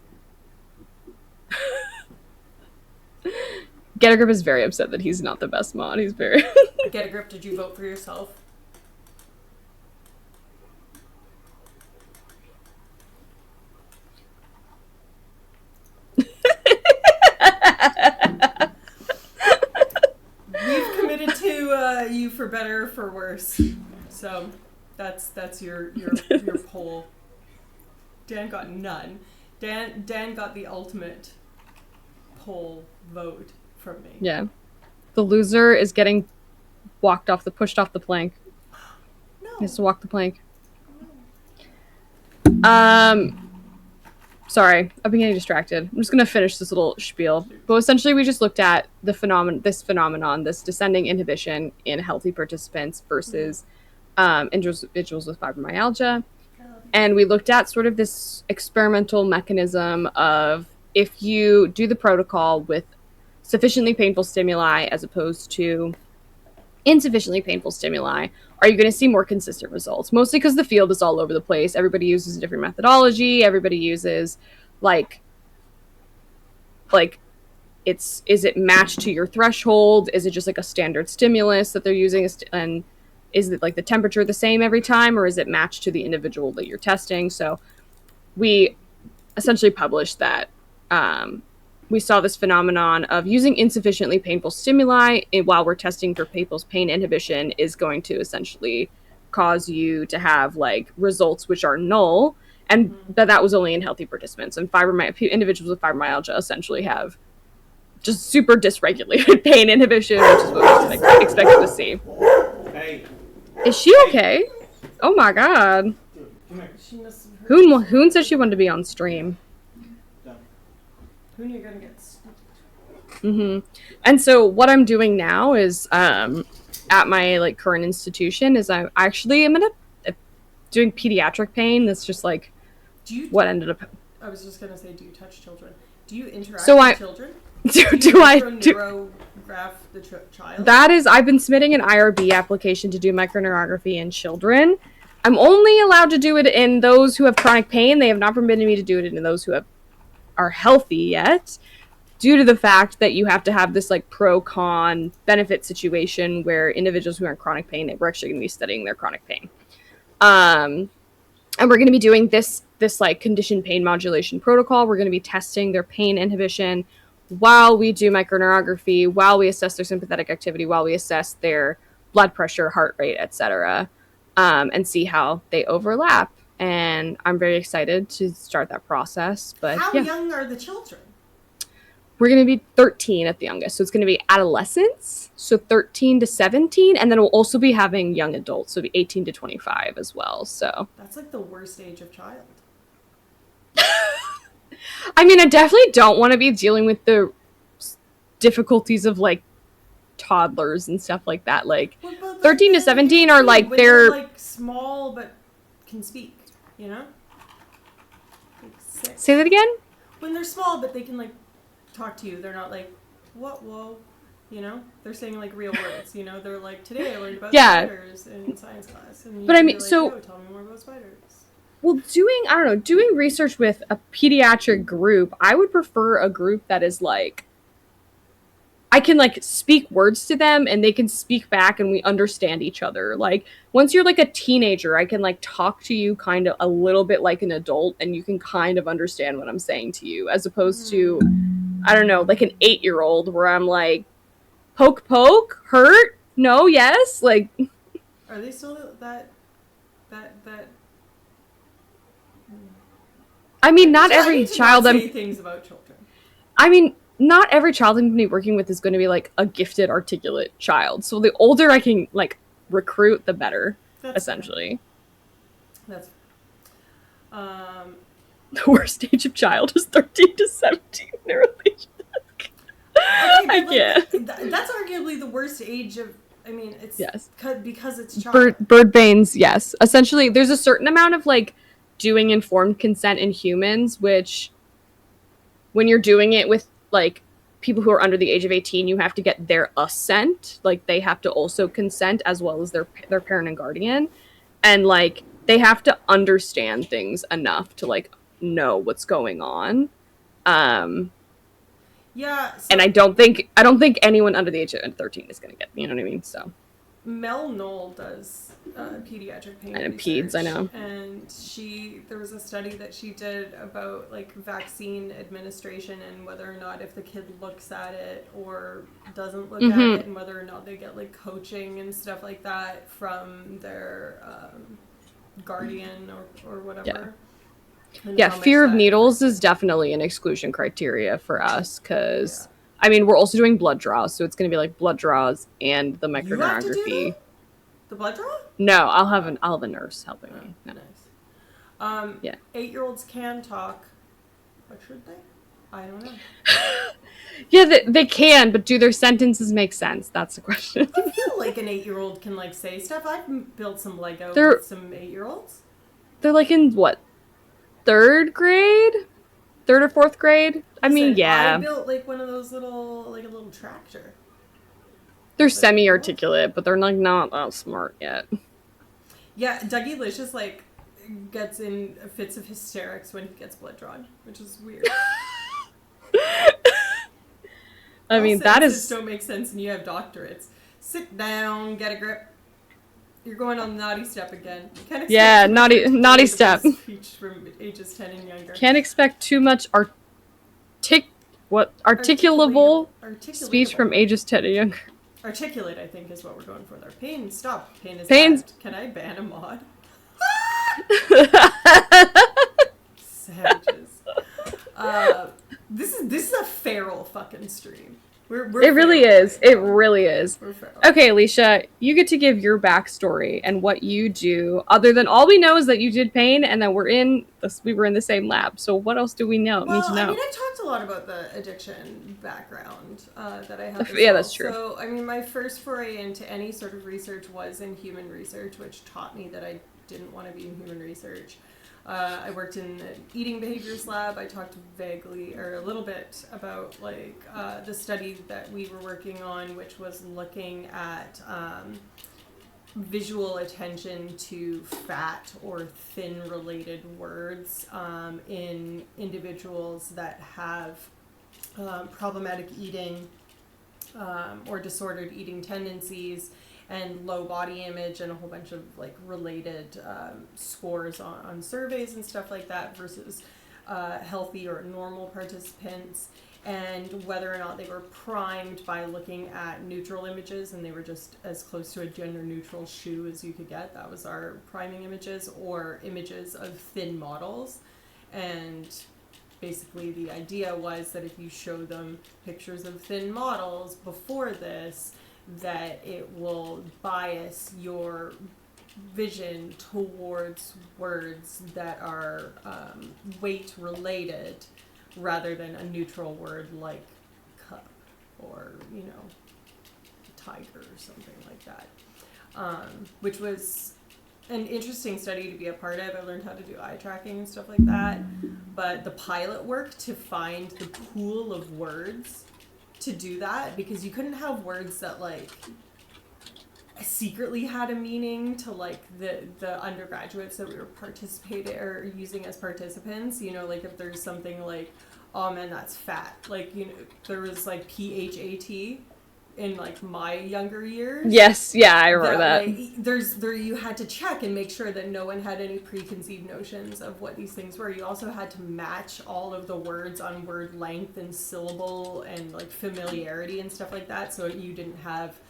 Get a Grip is very upset that he's not the best mod. He's very Get a Grip, did you vote for yourself? We've committed to you for better or for worse. So that's your poll. Dan got none. Dan got the ultimate poll vote from me. Yeah. The loser is getting pushed off the plank. No. He has to walk the plank. Sorry, I've been getting distracted. I'm just gonna finish this little spiel. But essentially, we just looked at this phenomenon, this descending inhibition in healthy participants versus individuals with fibromyalgia, and we looked at sort of this experimental mechanism of if you do the protocol with sufficiently painful stimuli as opposed to insufficiently painful stimuli, are you going to see more consistent results? Mostly because the field is all over the place. Everybody uses a different methodology. Everybody uses is it matched to your threshold? Is it just like a standard stimulus that they're using? And is it like the temperature the same every time, or is it matched to the individual that you're testing? So we essentially published that we saw this phenomenon of using insufficiently painful stimuli while we're testing for people's pain inhibition is going to essentially cause you to have like results which are null, and that was only in healthy participants. And individuals with fibromyalgia essentially have just super dysregulated pain inhibition, which is what we expected to see. Hey. Is she okay? Oh my god. Hoon said she wanted to be on stream. Hoon, you're gonna get And so what I'm doing now is at my like current institution is I actually am doing pediatric pain. That's just like what ended up. I was just gonna say, do you touch children? Do you interact with children? Do I neurograph the child? That is, I've been submitting an IRB application to do microneurography in children. I'm only allowed to do it in those who have chronic pain. They have not permitted me to do it in those who are healthy yet, due to the fact that you have to have this like pro-con benefit situation where individuals who are in chronic pain, we're actually going to be studying their chronic pain. And we're going to be doing this like conditioned pain modulation protocol. We're going to be testing their pain inhibition while we do microneurography, while we assess their sympathetic activity, while we assess their blood pressure, heart rate, etc., and see how they overlap. And I'm very excited to start that process. But how young are the children? We're going to be 13 at the youngest. So it's going to be adolescents, so 13 to 17. And then we'll also be having young adults, so it'll be 18 to 25 as well. So that's like the worst age of child. I mean, I definitely don't want to be dealing with the difficulties of like toddlers and stuff like that. Like 13 to 17 are like they're like small but can speak, you know? Like say that again? When they're small but they can like talk to you, they're not like, what, whoa, you know? They're saying like real words, you know? They're like, today I learned about spiders in science class. And but I mean, like, so tell me more about spiders. Well, doing research with a pediatric group, I would prefer a group that is like, I can like speak words to them and they can speak back and we understand each other. Like once you're like a teenager, I can like talk to you kind of a little bit like an adult and you can kind of understand what I'm saying to you, as opposed to, I don't know, like an 8-year-old where I'm like, poke, hurt, no, yes, like. Are they still that? I mean, not every child say things about children. I mean, not every child I'm going to be working with is going to be like a gifted, articulate child. So the older I can like recruit, the better. That's essentially. Fair. That's the worst age of child is 13 to 17 in a relationship. I can't. That's arguably the worst age of. I mean, it's because it's child. Bird brains, yes. Essentially, there's a certain amount of like doing informed consent in humans, which when you're doing it with like people who are under the age of 18, you have to get their assent. Like they have to also consent as well as their parent and guardian. And like they have to understand things enough to like know what's going on. Yeah. So and I don't think anyone under the age of 13 is going to get, you know what I mean? So Mel Knoll does pediatric pain and research, peds, I know. And there was a study that she did about like vaccine administration and whether or not if the kid looks at it or doesn't look at it, and whether or not they get like coaching and stuff like that from their guardian or whatever. Yeah, fear of needles is definitely an exclusion criteria for us because, I mean, we're also doing blood draws, so it's going to be like blood draws and the microneurography. You have to do the blood draw? No, I'll have a nurse helping me. No. Nice. 8-year-olds can talk, but should they? I don't know. Yeah, they can, but do their sentences make sense? That's the question. I feel like an 8-year-old can like say stuff. I've built some Lego with some 8-year-olds. They're like in what? 3rd or 4th grade? I mean, yeah. I built like one of those little tractor. They're semi-articulate, but they're like not that smart yet. Yeah, Dougie Licious like gets in fits of hysterics when he gets blood drawn, which is weird. I mean, that is don't make sense, and you have doctorates. Sit down, get a grip. You're going on the naughty step again. Naughty step. Speech from ages 10 and younger. Can't expect too much articulable speech from ages 10 and younger. Articulate, I think, is what we're going for there. Pain, stop. Pain is bad. Can I ban a mod? Savages. This is a feral fucking stream. It really is. It really is. We're feral. Okay, Alicia, you get to give your backstory and what you do. Other than all we know is that you did pain and that we were in the same lab. So what else do we need to know? I mean, I've talked a lot about the addiction background that I have. Yeah, that's true. So, I mean, my first foray into any sort of research was in human research, which taught me that I didn't want to be in human research. I worked in the eating behaviors lab. I talked vaguely or a little bit about the study that we were working on, which was looking at visual attention to fat or thin related words in individuals that have problematic eating or disordered eating tendencies and low body image and a whole bunch of related scores on surveys and stuff like that versus healthy or normal participants, and whether or not they were primed by looking at neutral images and they were just as close to a gender neutral shoe as you could get. That was our priming images, or images of thin models. And basically the idea was that if you show them pictures of thin models before this, that it will bias your vision towards words that are weight related rather than a neutral word like cup or, tiger or something like that, which was an interesting study to be a part of. I learned how to do eye tracking and stuff like that, but the pilot work to find the pool of words to do that, because you couldn't have words that secretly had a meaning to the undergraduates that we were participating or using as participants. If there's something like, oh man, that's fat, there was PHAT in my younger years. Yes, yeah, I remember that. You had to check and make sure that no one had any preconceived notions of what these things were. You also had to match all of the words on word length and syllable and familiarity and stuff like that, so you didn't have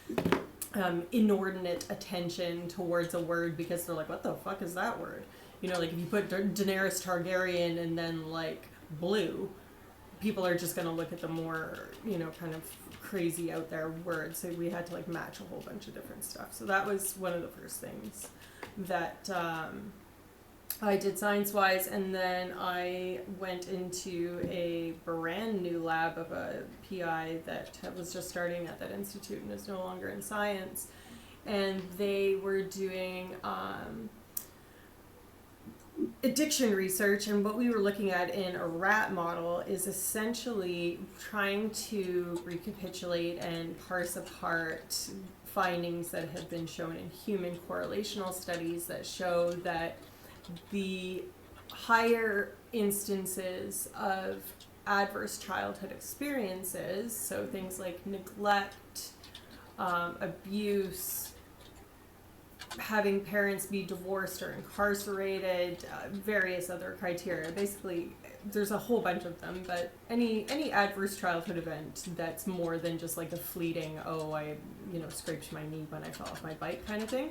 inordinate attention towards a word because they're like, what the fuck is that word? If you put Daenerys Targaryen and then blue, people are just going to look at the more, kind of crazy out there words. So we had to match a whole bunch of different stuff. So that was one of the first things that I did science-wise. And then I went into a brand new lab of a PI that was just starting at that institute and is no longer in science. And they were doing addiction research, and what we were looking at in a rat model is essentially trying to recapitulate and parse apart findings that have been shown in human correlational studies that show that the higher instances of adverse childhood experiences, so things like neglect, abuse, having parents be divorced or incarcerated, various other criteria. Basically, there's a whole bunch of them, but any adverse childhood event that's more than just a fleeting, oh, I scraped my knee when I fell off my bike kind of thing.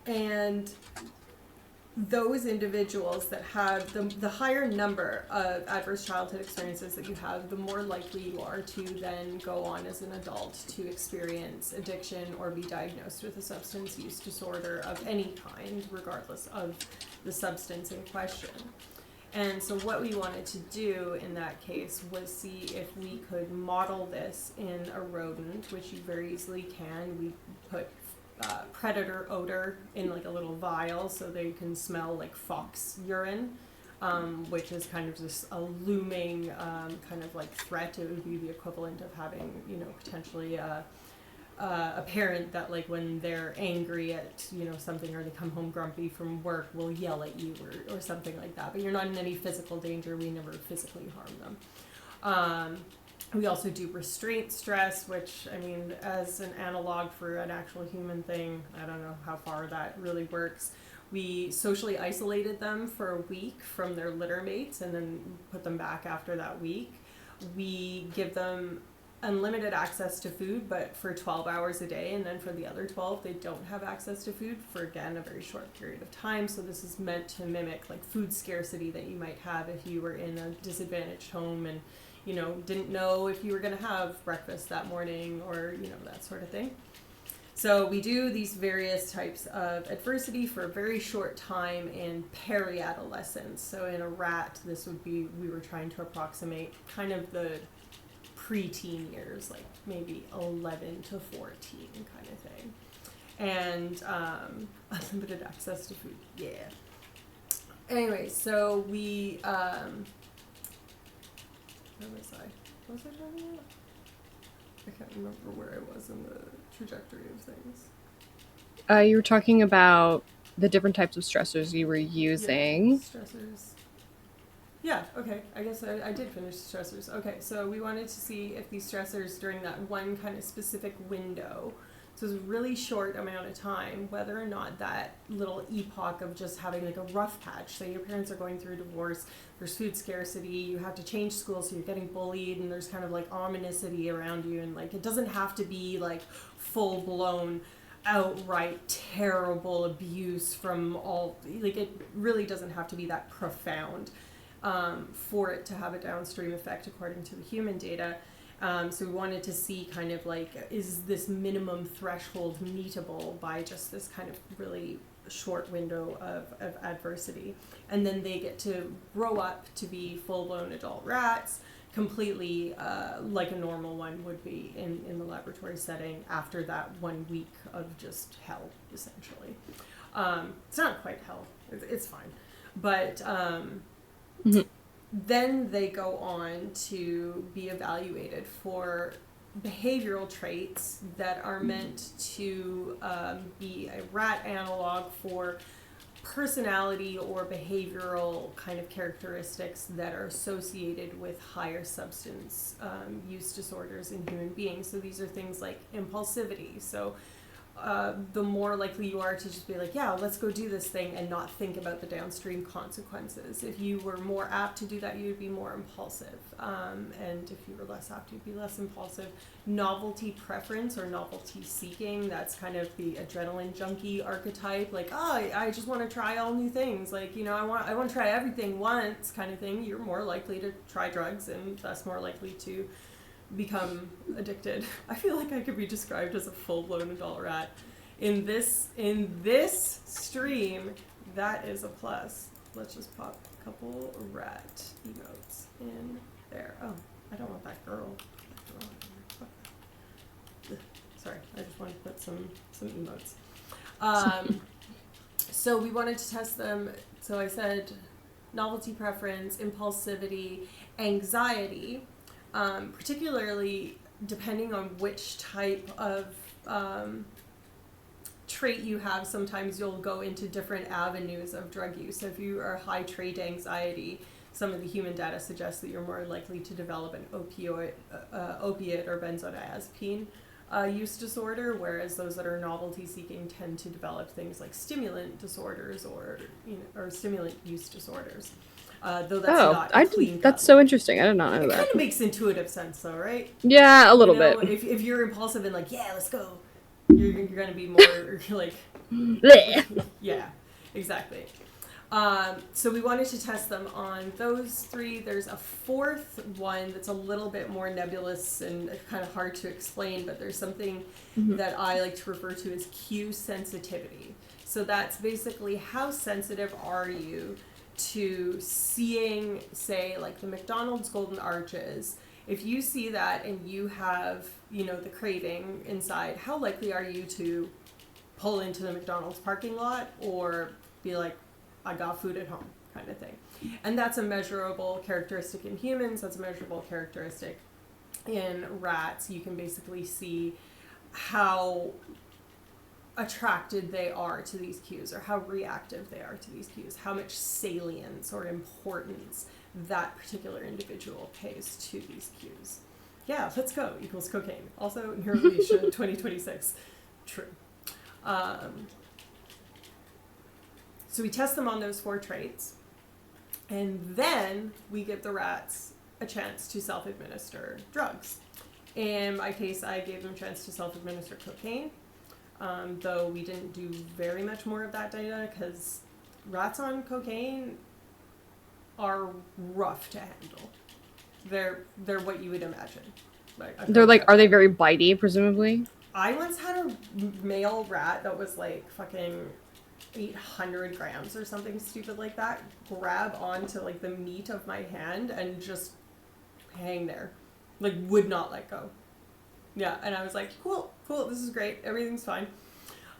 And those individuals that have the higher number of adverse childhood experiences that you have, the more likely you are to then go on as an adult to experience addiction or be diagnosed with a substance use disorder of any kind, regardless of the substance in question. And so what we wanted to do in that case was see if we could model this in a rodent, which you very easily can. We put predator odor in a little vial so they can smell like fox urine, which is kind of just a looming kind of threat. It would be the equivalent of having potentially a parent that when they're angry at something, or they come home grumpy from work, will yell at you or something like that, but you're not in any physical danger. We never physically harm them. We also do restraint stress, which, I mean, as an analog for an actual human thing, I don't know how far that really works. We socially isolated them for a week from their litter mates and then put them back after that week. We give them unlimited access to food, but for 12 hours a day, and then for the other 12, they don't have access to food for, again, a very short period of time. So this is meant to mimic food scarcity that you might have if you were in a disadvantaged home and didn't know if you were going to have breakfast that morning or, that sort of thing. So we do these various types of adversity for a very short time in peri-adolescence. So in a rat, this would be, we were trying to approximate kind of the preteen years, like maybe 11 to 14 kind of thing. And unlimited access to food, yeah. Anyway, so we, where was I? What was I talking about? I can't remember where I was in the trajectory of things. You were talking about the different types of stressors you were using. Yeah, stressors. Yeah, okay. I guess I did finish the stressors. Okay, so we wanted to see if these stressors during that one kind of specific window, so it was a really short amount of time, whether or not that little epoch of just having like a rough patch, say your parents are going through a divorce, there's food scarcity, you have to change schools, so you're getting bullied, and there's kind of like ominousity around you, and like it doesn't have to be like full-blown outright terrible abuse from all, like it really doesn't have to be that profound for it to have a downstream effect according to the human data. So we wanted to see kind of like, is this minimum threshold meetable by just this kind of really short window of adversity? And then they get to grow up to be full-blown adult rats, completely like a normal one would be in the laboratory setting after that 1 week of just hell, essentially. It's not quite hell. It's fine. But then they go on to be evaluated for behavioral traits that are meant to be a rat analog for personality or behavioral kind of characteristics that are associated with higher substance use disorders in human beings. So these are things like impulsivity. So the more likely you are to just be like, yeah, let's go do this thing and not think about the downstream consequences. If you were more apt to do that, you would be more impulsive. And if you were less apt, you'd be less impulsive. Novelty preference or novelty seeking, that's kind of the adrenaline junkie archetype. Like, oh, I just want to try all new things. Like, I want to try everything once kind of thing. You're more likely to try drugs and thus more likely to become addicted. I feel like I could be described as a full-blown adult rat. In this stream, that is a plus. Let's just pop a couple rat emotes in there. Oh, I don't want that girl. Sorry, I just wanted to put some emotes. So we wanted to test them. So I said novelty preference, impulsivity, anxiety. Particularly depending on which type of trait you have, sometimes you'll go into different avenues of drug use. So if you are high trait anxiety, some of the human data suggests that you're more likely to develop an opiate or benzodiazepine use disorder, whereas those that are novelty seeking tend to develop things like stimulant disorders or stimulant use disorders. Though that's not a clean cut. That's so interesting. I did not know that. It kind of makes intuitive sense, though, right? Yeah, a little bit. If you're impulsive and like, yeah, let's go, you're going to be more like, yeah, exactly. So we wanted to test them on those three. There's a fourth one that's a little bit more nebulous and kind of hard to explain, but there's something that I like to refer to as cue sensitivity. So that's basically how sensitive are you to seeing, say, like the McDonald's Golden Arches. If you see that and you have, the craving inside, how likely are you to pull into the McDonald's parking lot or be like, I got food at home kind of thing? And that's a measurable characteristic in humans. That's a measurable characteristic in rats. You can basically see how attracted they are to these cues or how reactive they are to these cues, how much salience or importance that particular individual pays to these cues. Yeah, let's go equals cocaine. Also, Neurolesion 2026. True. So we test them on those 4 traits, and then we give the rats a chance to self-administer drugs. In my case, I gave them a chance to self-administer cocaine. Though we didn't do very much more of that data because rats on cocaine are rough to handle. They're what you would imagine. Like, They're like, are they very bitey, presumably? I once had a male rat that was like fucking 800 grams or something stupid like that grab onto like the meat of my hand and just hang there, like would not let go. Yeah, and I was like, cool, this is great, everything's fine.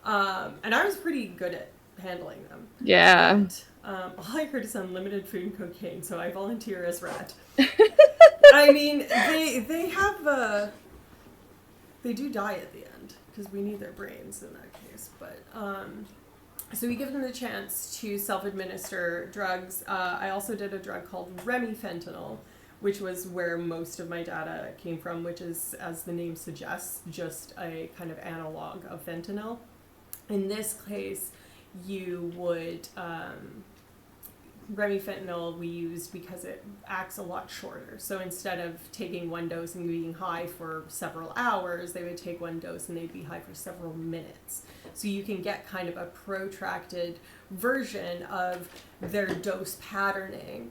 And I was pretty good at handling them. Yeah. But, all I heard is unlimited food and cocaine, so I volunteer as rat. I mean, they have they do die at the end because we need their brains in that case. But so we give them the chance to self-administer drugs. I also did a drug called remifentanil, which was where most of my data came from, which is, as the name suggests, just a kind of analog of fentanyl. In this case, you would, remifentanil we used because it acts a lot shorter. So instead of taking one dose and being high for several hours, they would take one dose and they'd be high for several minutes. So you can get kind of a protracted version of their dose patterning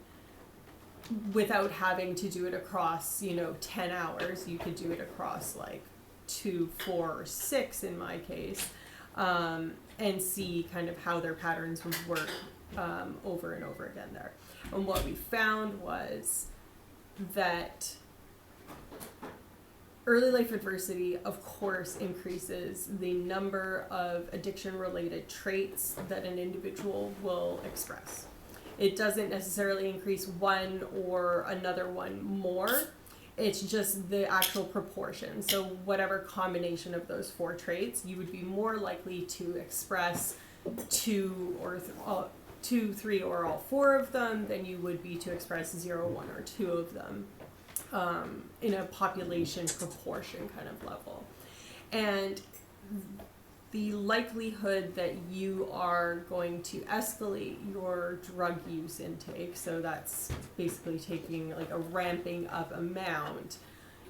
without having to do it across, 10 hours. You could do it across like 2, 4, or 6 in my case, and see kind of how their patterns would work over and over again there. And what we found was that early life adversity, of course, increases the number of addiction-related traits that an individual will express. It doesn't necessarily increase one or another one more. It's just the actual proportion. So whatever combination of those 4 traits, you would be more likely to express 2 or 3 or all 4 of them than you would be to express 0, 1, or 2 of them in a population proportion kind of level. And the likelihood that you are going to escalate your drug use intake, so that's basically taking like a ramping up amount,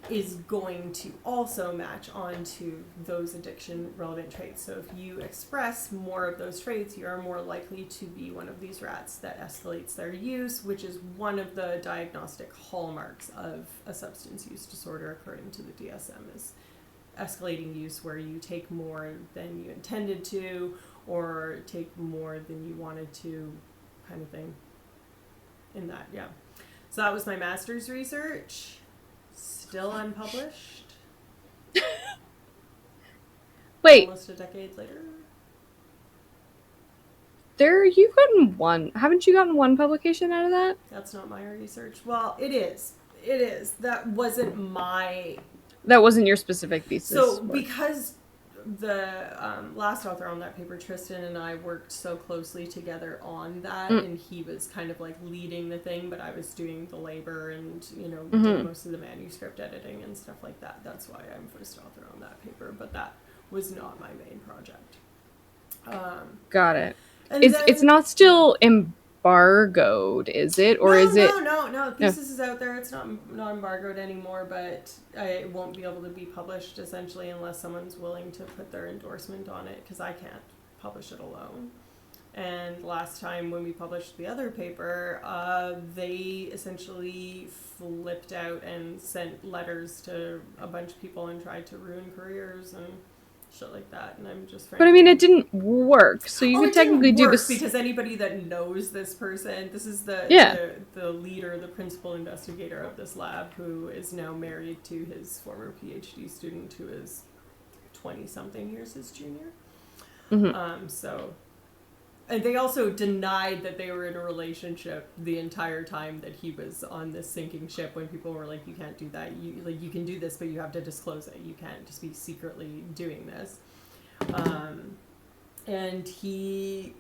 is going to also match onto those addiction relevant traits. So if you express more of those traits, you are more likely to be one of these rats that escalates their use, which is one of the diagnostic hallmarks of a substance use disorder according to the DSM, is escalating use where you take more than you intended to or take more than you wanted to, kind of thing in that. Yeah, so that was my master's research, still unpublished. Wait, almost a decade later. You've gotten one, haven't you gotten one publication out of that? That's not my research. Well, it is that wasn't my That wasn't your specific thesis. So because the last author on that paper, Tristan, and I worked so closely together on that, and he was kind of like leading the thing, but I was doing the labor and, doing most of the manuscript editing and stuff like that. That's why I'm first author on that paper, but that was not my main project. Got it. It's not still embargoed, is it? Or is it? No. Thesis is out there. It's not embargoed anymore, but it won't be able to be published essentially unless someone's willing to put their endorsement on it, because I can't publish it alone. And last time when we published the other paper, they essentially flipped out and sent letters to a bunch of people and tried to ruin careers and shit like that, and I'm just. But I mean, it didn't work, so you could technically do this because anybody that knows this person, this is the leader, the principal investigator of this lab, who is now married to his former PhD student, who is 20-something years his junior. So, and they also denied that they were in a relationship the entire time that he was on this sinking ship. When people were like, "You can't do that. You can do this, but you have to disclose it. You can't just be secretly doing this." And he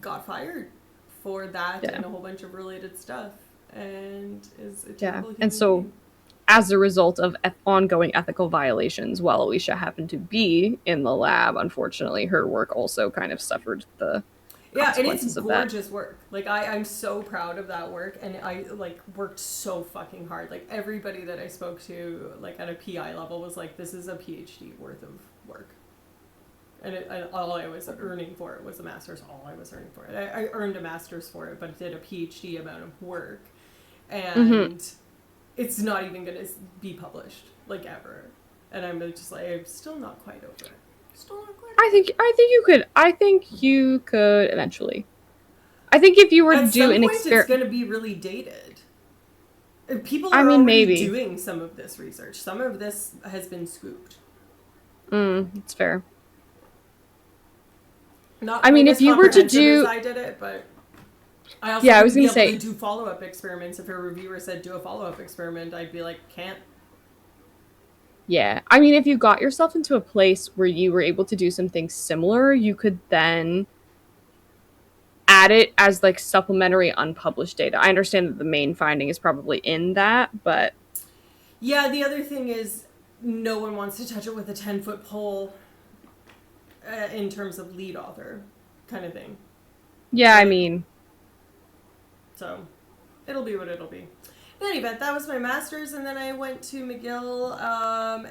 got fired for that and a whole bunch of related stuff, and is a terrible human being. As a result of ongoing ethical violations, while Alicia happened to be in the lab, unfortunately, her work also kind of suffered the consequences of that. And it's gorgeous work. Like, I'm so proud of that work, and I, worked so fucking hard. Like, everybody that I spoke to, at a PI level was like, this is a PhD worth of work. And all I was earning for it was a master's. All I was earning for it. I earned a master's for it, but it did a PhD amount of work. and it's not even going to be published, like, ever. And I'm just like, I'm still not quite over it. Still not quite over it. I think you could eventually. I think if you were to do an experiment, it's going to be really dated. People are already maybe doing some of this research. Some of this has been scooped. It's fair. Not if you were to do, I did it, but I also I was going to say to do follow-up experiments. If a reviewer said do a follow-up experiment, I'd be like, can't. Yeah, I mean, if you got yourself into a place where you were able to do something similar, you could then add it as like supplementary unpublished data. I understand that the main finding is probably in that, but yeah, the other thing is no one wants to touch it with a 10-foot pole in terms of lead author kind of thing. Yeah, I mean, so it'll be what it'll be. In any event, that was my master's, and then I went to McGill,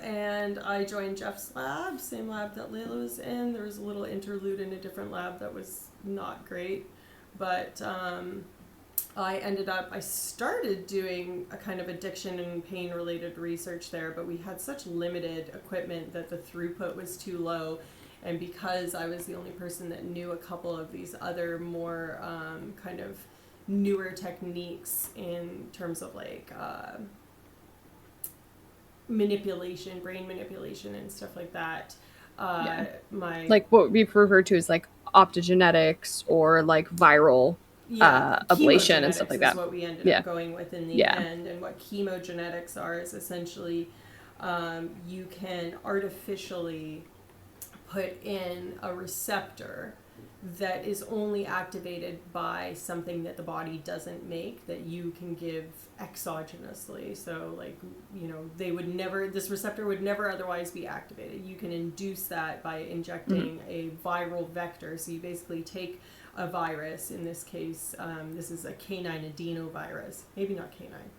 and I joined Jeff's lab, same lab that Layla was in. There was a little interlude in a different lab that was not great, but I started doing a kind of addiction and pain-related research there, but we had such limited equipment that the throughput was too low, and because I was the only person that knew a couple of these other more kind of newer techniques in terms of like manipulation, brain manipulation and stuff like that. Like what we refer to as like optogenetics or like viral ablation and stuff like that. Is what we ended up going with in the end. And what chemogenetics are is essentially you can artificially put in a receptor that is only activated by something that the body doesn't make, that you can give exogenously. So like, this receptor would never otherwise be activated. You can induce that by injecting a viral vector. So you basically take a virus, in this case, this is a canine adenovirus. Maybe not canine,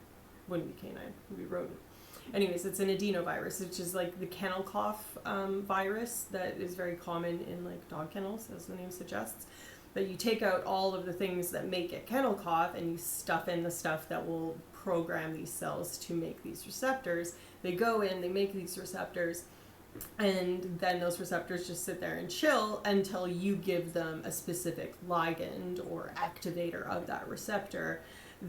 wouldn't be canine, it would be rodent. Anyways, it's an adenovirus, which is like the kennel cough virus that is very common in like dog kennels, as the name suggests. But you take out all of the things that make it kennel cough and you stuff in the stuff that will program these cells to make these receptors. They go in, they make these receptors, and then those receptors just sit there and chill until you give them a specific ligand or activator of that receptor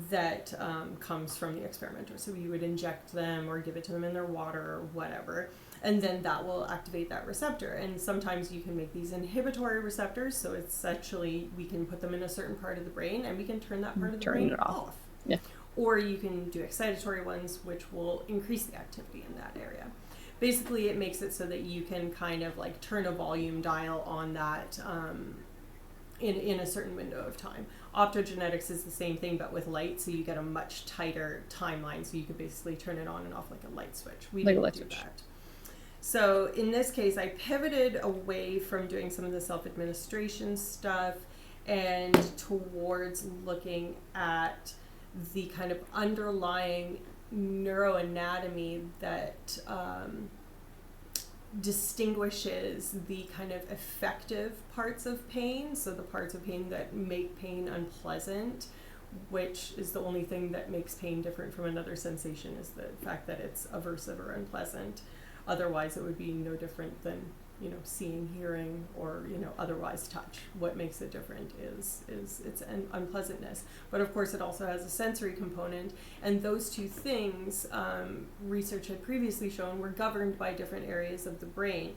that comes from the experimenter. So you would inject them or give it to them in their water or whatever, and then that will activate that receptor. And sometimes you can make these inhibitory receptors, so it's actually, we can put them in a certain part of the brain and we can turn that part of the brain off. Yeah. Or you can do excitatory ones, which will increase the activity in that area. Basically, it makes it so that you can kind of like turn a volume dial on that in a certain window of time. Optogenetics is the same thing, but with light, so you get a much tighter timeline, so you could basically turn it on and off like a light switch. We didn't do that. So in this case, I pivoted away from doing some of the self-administration stuff and towards looking at the kind of underlying neuroanatomy that distinguishes the kind of effective parts of pain, so the parts of pain that make pain unpleasant, which is the only thing that makes pain different from another sensation, is the fact that it's aversive or unpleasant. Otherwise, it would be no different than, seeing, hearing, or, otherwise touch. What makes it different is its unpleasantness. But of course, it also has a sensory component, and those two things, research had previously shown, were governed by different areas of the brain.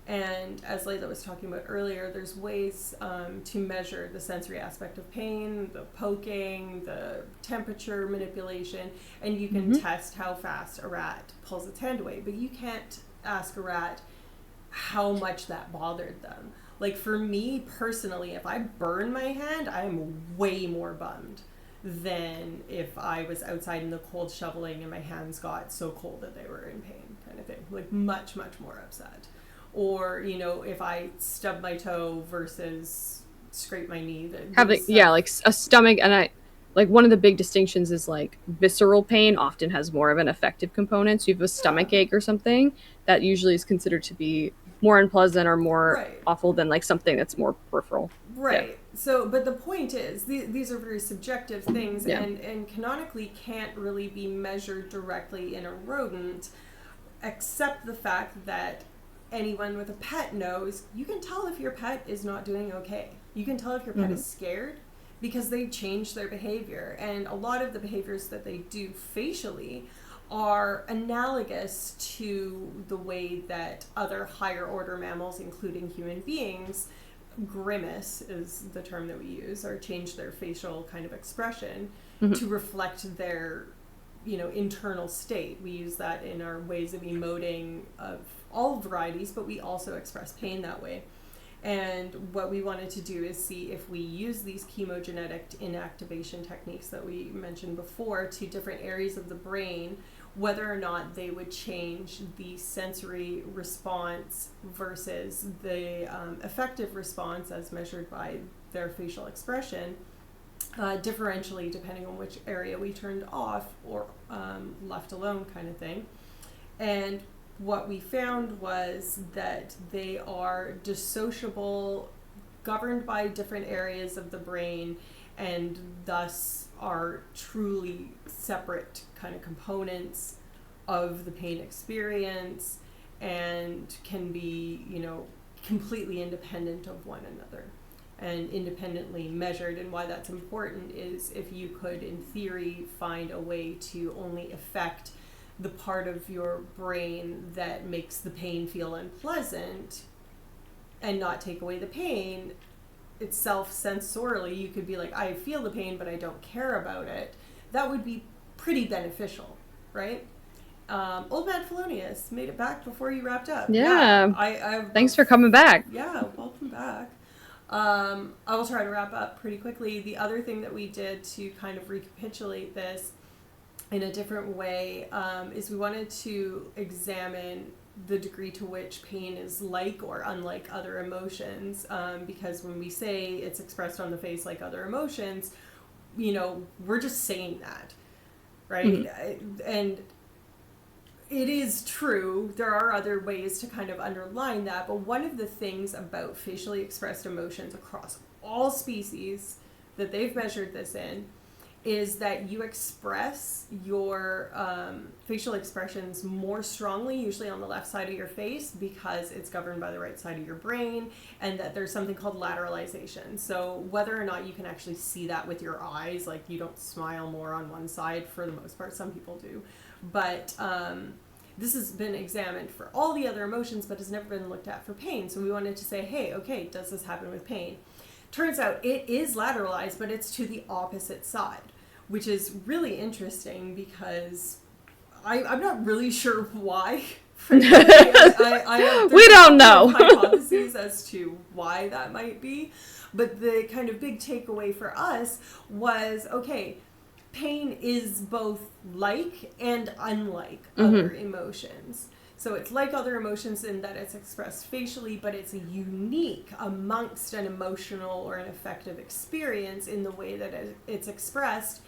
And as Layla was talking about earlier, there's ways to measure the sensory aspect of pain, the poking, the temperature manipulation, and you can test how fast a rat pulls its hand away. But you can't ask a rat how much that bothered them. Like for me personally, if I burn my hand, I'm way more bummed than if I was outside in the cold shoveling and my hands got so cold that they were in pain, kind of thing. Like much, much more upset. Or, if I stub my toe versus scrape my knee. Like a stomach, and one of the big distinctions is like visceral pain often has more of an affective component. So you have a stomach ache or something, that usually is considered to be more unpleasant or more Right. awful than like something that's more peripheral. Right. Yeah. So, but the point is, these are very subjective things, Yeah. and canonically can't really be measured directly in a rodent, except the fact that anyone with a pet knows you can tell if your pet is not doing okay. You can tell if your pet is scared because they change their behavior. And a lot of the behaviors that they do facially are analogous to the way that other higher order mammals, including human beings, grimace is the term that we use, or change their facial kind of expression to reflect their, internal state. We use that in our ways of emoting of all varieties, but we also express pain that way. And what we wanted to do is see if we use these chemogenetic inactivation techniques that we mentioned before to different areas of the brain, whether or not they would change the sensory response versus the effective response as measured by their facial expression, differentially depending on which area we turned off or left alone kind of thing. And what we found was that they are dissociable, governed by different areas of the brain, and thus are truly separate kind of components of the pain experience and can be, completely independent of one another and independently measured. And why that's important is if you could, in theory, find a way to only affect the part of your brain that makes the pain feel unpleasant and not take away the pain itself sensorially, you could be like, I feel the pain, but I don't care about it. That would be pretty beneficial, right? Old Man Felonius made it back before you wrapped up. Yeah. Thanks for coming back. Yeah, welcome back. I will try to wrap up pretty quickly. The other thing that we did to kind of recapitulate this in a different way is we wanted to examine the degree to which pain is like or unlike other emotions, because when we say it's expressed on the face like other emotions, we're just saying that, right? And it is true, there are other ways to kind of underline that, but one of the things about facially expressed emotions across all species that they've measured this in is that you express your facial expressions more strongly, usually on the left side of your face, because it's governed by the right side of your brain, and that there's something called lateralization. So whether or not you can actually see that with your eyes, like you don't smile more on one side for the most part, some people do, but this has been examined for all the other emotions, but has never been looked at for pain. So we wanted to say, hey, okay, does this happen with pain? Turns out it is lateralized, but it's to the opposite side, which is really interesting because I'm not really sure why. We don't know. Hypotheses as to why that might be, but the kind of big takeaway for us was, okay, pain is both like and unlike other emotions. So it's like other emotions in that it's expressed facially, but it's unique amongst an emotional or an affective experience in the way that it's expressed.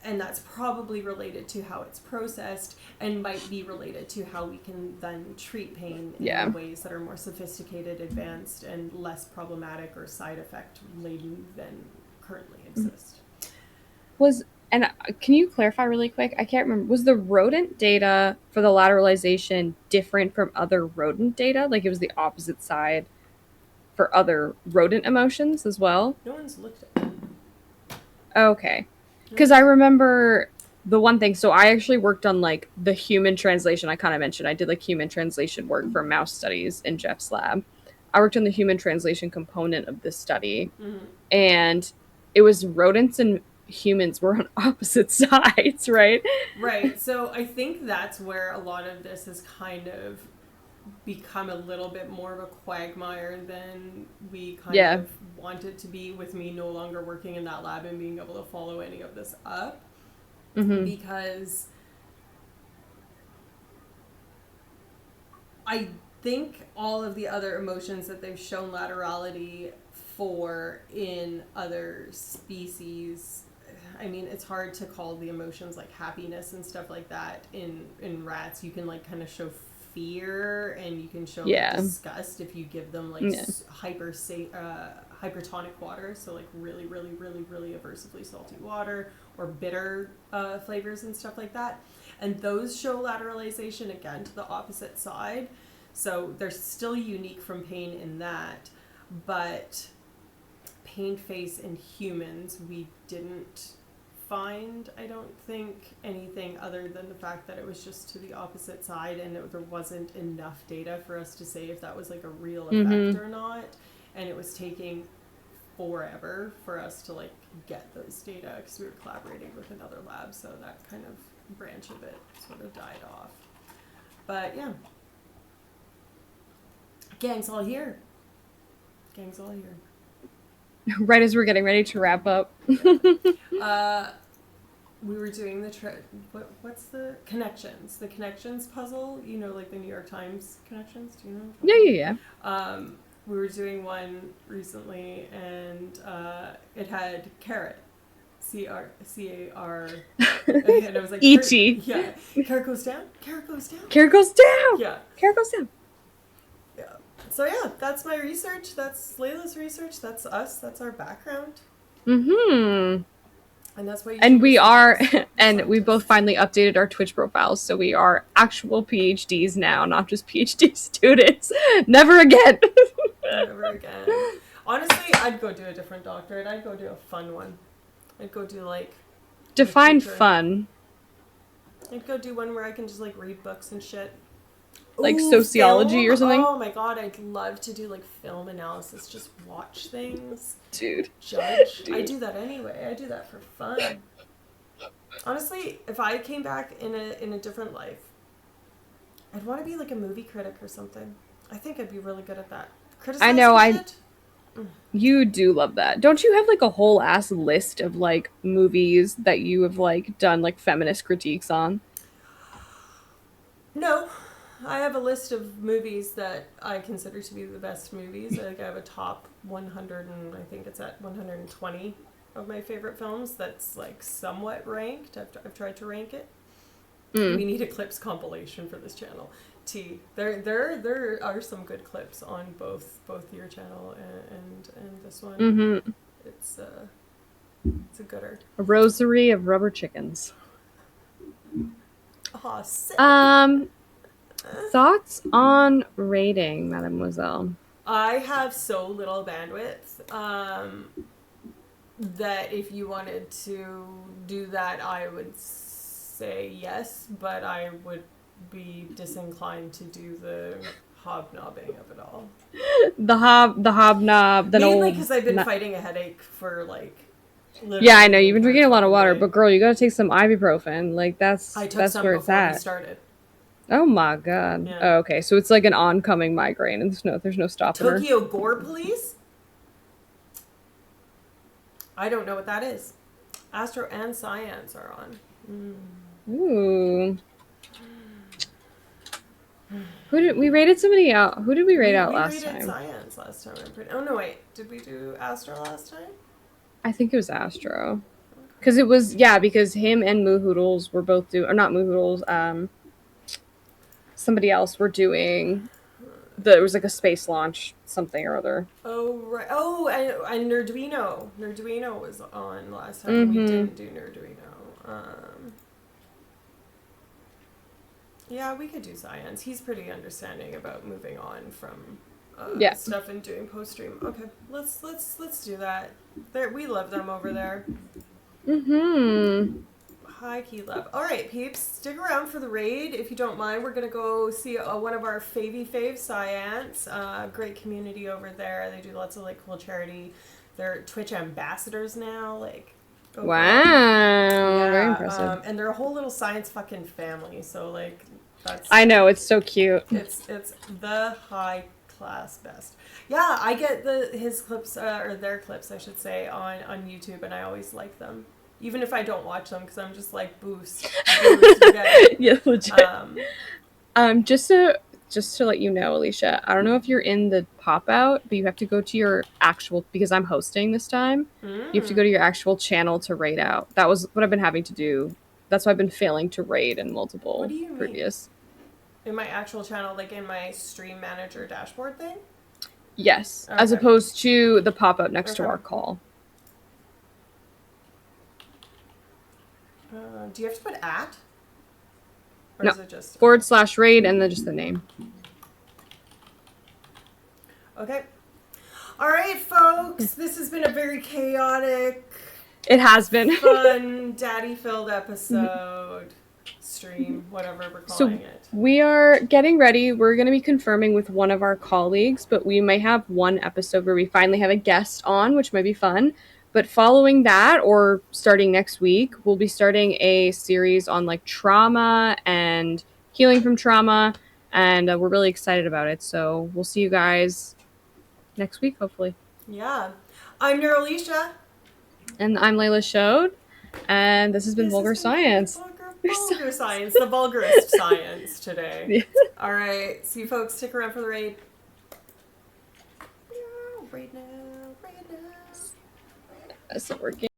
And that's probably related to how it's processed and might be related to how we can then treat pain in ways that are more sophisticated, advanced, and less problematic or side effect laden than currently exist. And can you clarify really quick? I can't remember. Was the rodent data for the lateralization different from other rodent data? Like it was the opposite side for other rodent emotions as well? No one's looked at them. Okay. Because I remember the one thing. So I actually worked on like the human translation. I kind of mentioned I did like human translation work for mouse studies in Jeff's lab. I worked on the human translation component of this study. And it was rodents and humans were on opposite sides, right? Right. So I think that's where a lot of this has kind of become a little bit more of a quagmire than we kind of wanted to be, with me no longer working in that lab and being able to follow any of this up. Because I think all of the other emotions that they've shown laterality for in other species, I mean, it's hard to call the emotions like happiness and stuff like that in rats. You can like kind of show fear and you can show Yeah. disgust if you give them like hypertonic water, so like really, really, really, really aversively salty water or bitter flavors and stuff like that. And those show lateralization again to the opposite side. So they're still unique from pain in that, but pain face in humans, we didn't find, I don't think, anything other than the fact that it was just to the opposite side, and there wasn't enough data for us to say if that was like a real effect or not. And it was taking forever for us to like get those data because we were collaborating with another lab, so that kind of branch of it sort of died off. But yeah. Gang's all here. Gang's all here. Right as we're getting ready to wrap up. We were doing the what's the connections puzzle, you know, like the New York Times connections, do you know? Yeah. We were doing one recently, and it had carrot, CAR, and I was like, E.T. Yeah, carrot goes down, carrot goes down, Carrot goes down. yeah, Carrot goes down. yeah. So yeah, that's my research. That's Layla's research. That's us. That's our background. Mm-hmm. And that's what. And we are, and we both finally updated our Twitch profiles, so we are actual PhDs now, not just PhD students. Never again. Never again. Honestly, I'd go do a different doctorate. I'd go do a fun one. I'd go do like. Define fun. I'd go do one where I can just like read books and shit. Like sociology film? or something? Oh my god, I'd love to do like film analysis. Just watch things. Dude. Judge. I do that anyway. I do that for fun. Honestly, if I came back in a different life, I'd want to be like a movie critic or something. I think I'd be really good at that. Criticizing shit? You do love that. Don't you have like a whole ass list of like movies that you have like done like feminist critiques on? No. I have a list of movies that I consider to be the best movies. Like I have a top 100, and I think it's at 120 of my favorite films. That's like somewhat ranked. I've tried to rank it. We need a clips compilation for this channel. There are some good clips on both your channel and this one. Mm-hmm. It's a gooder. A rosary of rubber chickens. Oh, sick. Thoughts on rating, mademoiselle? I have so little bandwidth that if you wanted to do that, I would say yes, but I would be disinclined to do the hobnobbing of it all. The hobnob. Mainly because I've been fighting a headache for like. Yeah, I know you've been drinking a lot of water, but girl, you gotta take some ibuprofen. Like that's where it's at. We started. Oh my god. Yeah. Oh, okay, so it's like an oncoming migraine, and there's no stopping her. Tokyo Gore Police? I don't know what that is. Astro and Science are on. Ooh. Who did we rated somebody out? Who did we rate out last time? We rated Science last time. Oh no, wait. Did we do Astro last time? I think it was Astro. Because it was because him and Moo Hoodles were both or not Moo Hoodles, somebody else were doing it was like a space launch something or other. Oh right. Oh, and Nerduino. Nerduino was on last time. We didn't do Nerduino. Yeah, we could do Science. He's pretty understanding about moving on from stuff and doing post stream. Okay, let's do that. We love them over there. High key love. All right, peeps, stick around for the raid if you don't mind. We're gonna go see one of our fave Science. Great community over there. They do lots of like cool charity. They're Twitch ambassadors now. Like, wow, very impressive. And they're a whole little Science fucking family. So like, that's. I know, it's so cute. It's the high class best. Yeah, I get his clips or their clips, I should say, on YouTube, and I always like them. Even if I don't watch them, because I'm just like, boost. Yeah, legit. Just to let you know, Alicia, I don't know if you're in the pop-out, but you have to go to your actual, because I'm hosting this time, you have to go to your actual channel to raid out. That was what I've been having to do. That's why I've been failing to raid in multiple previous. in my actual channel, like in my stream manager dashboard thing? Yes, Okay. as opposed to the pop-up next to our call. Do you have to put at? Or No, is it just /raid and then just the name. Okay. All right, folks. This has been a very chaotic, it has been fun, daddy-filled episode, stream, whatever we're calling it. We are getting ready. We're going to be confirming with one of our colleagues, but we might have one episode where we finally have a guest on, which might be fun. But following that, or starting next week, we'll be starting a series on like trauma and healing from trauma, and we're really excited about it. So we'll see you guys next week, hopefully. Yeah. I'm Neuralicia. And I'm Layla Shode, and this has been Vulgar Science. Vulgar Science, the vulgarist science today. Yeah. All right. See you folks. Stick around for the raid. Raid now. That's not working.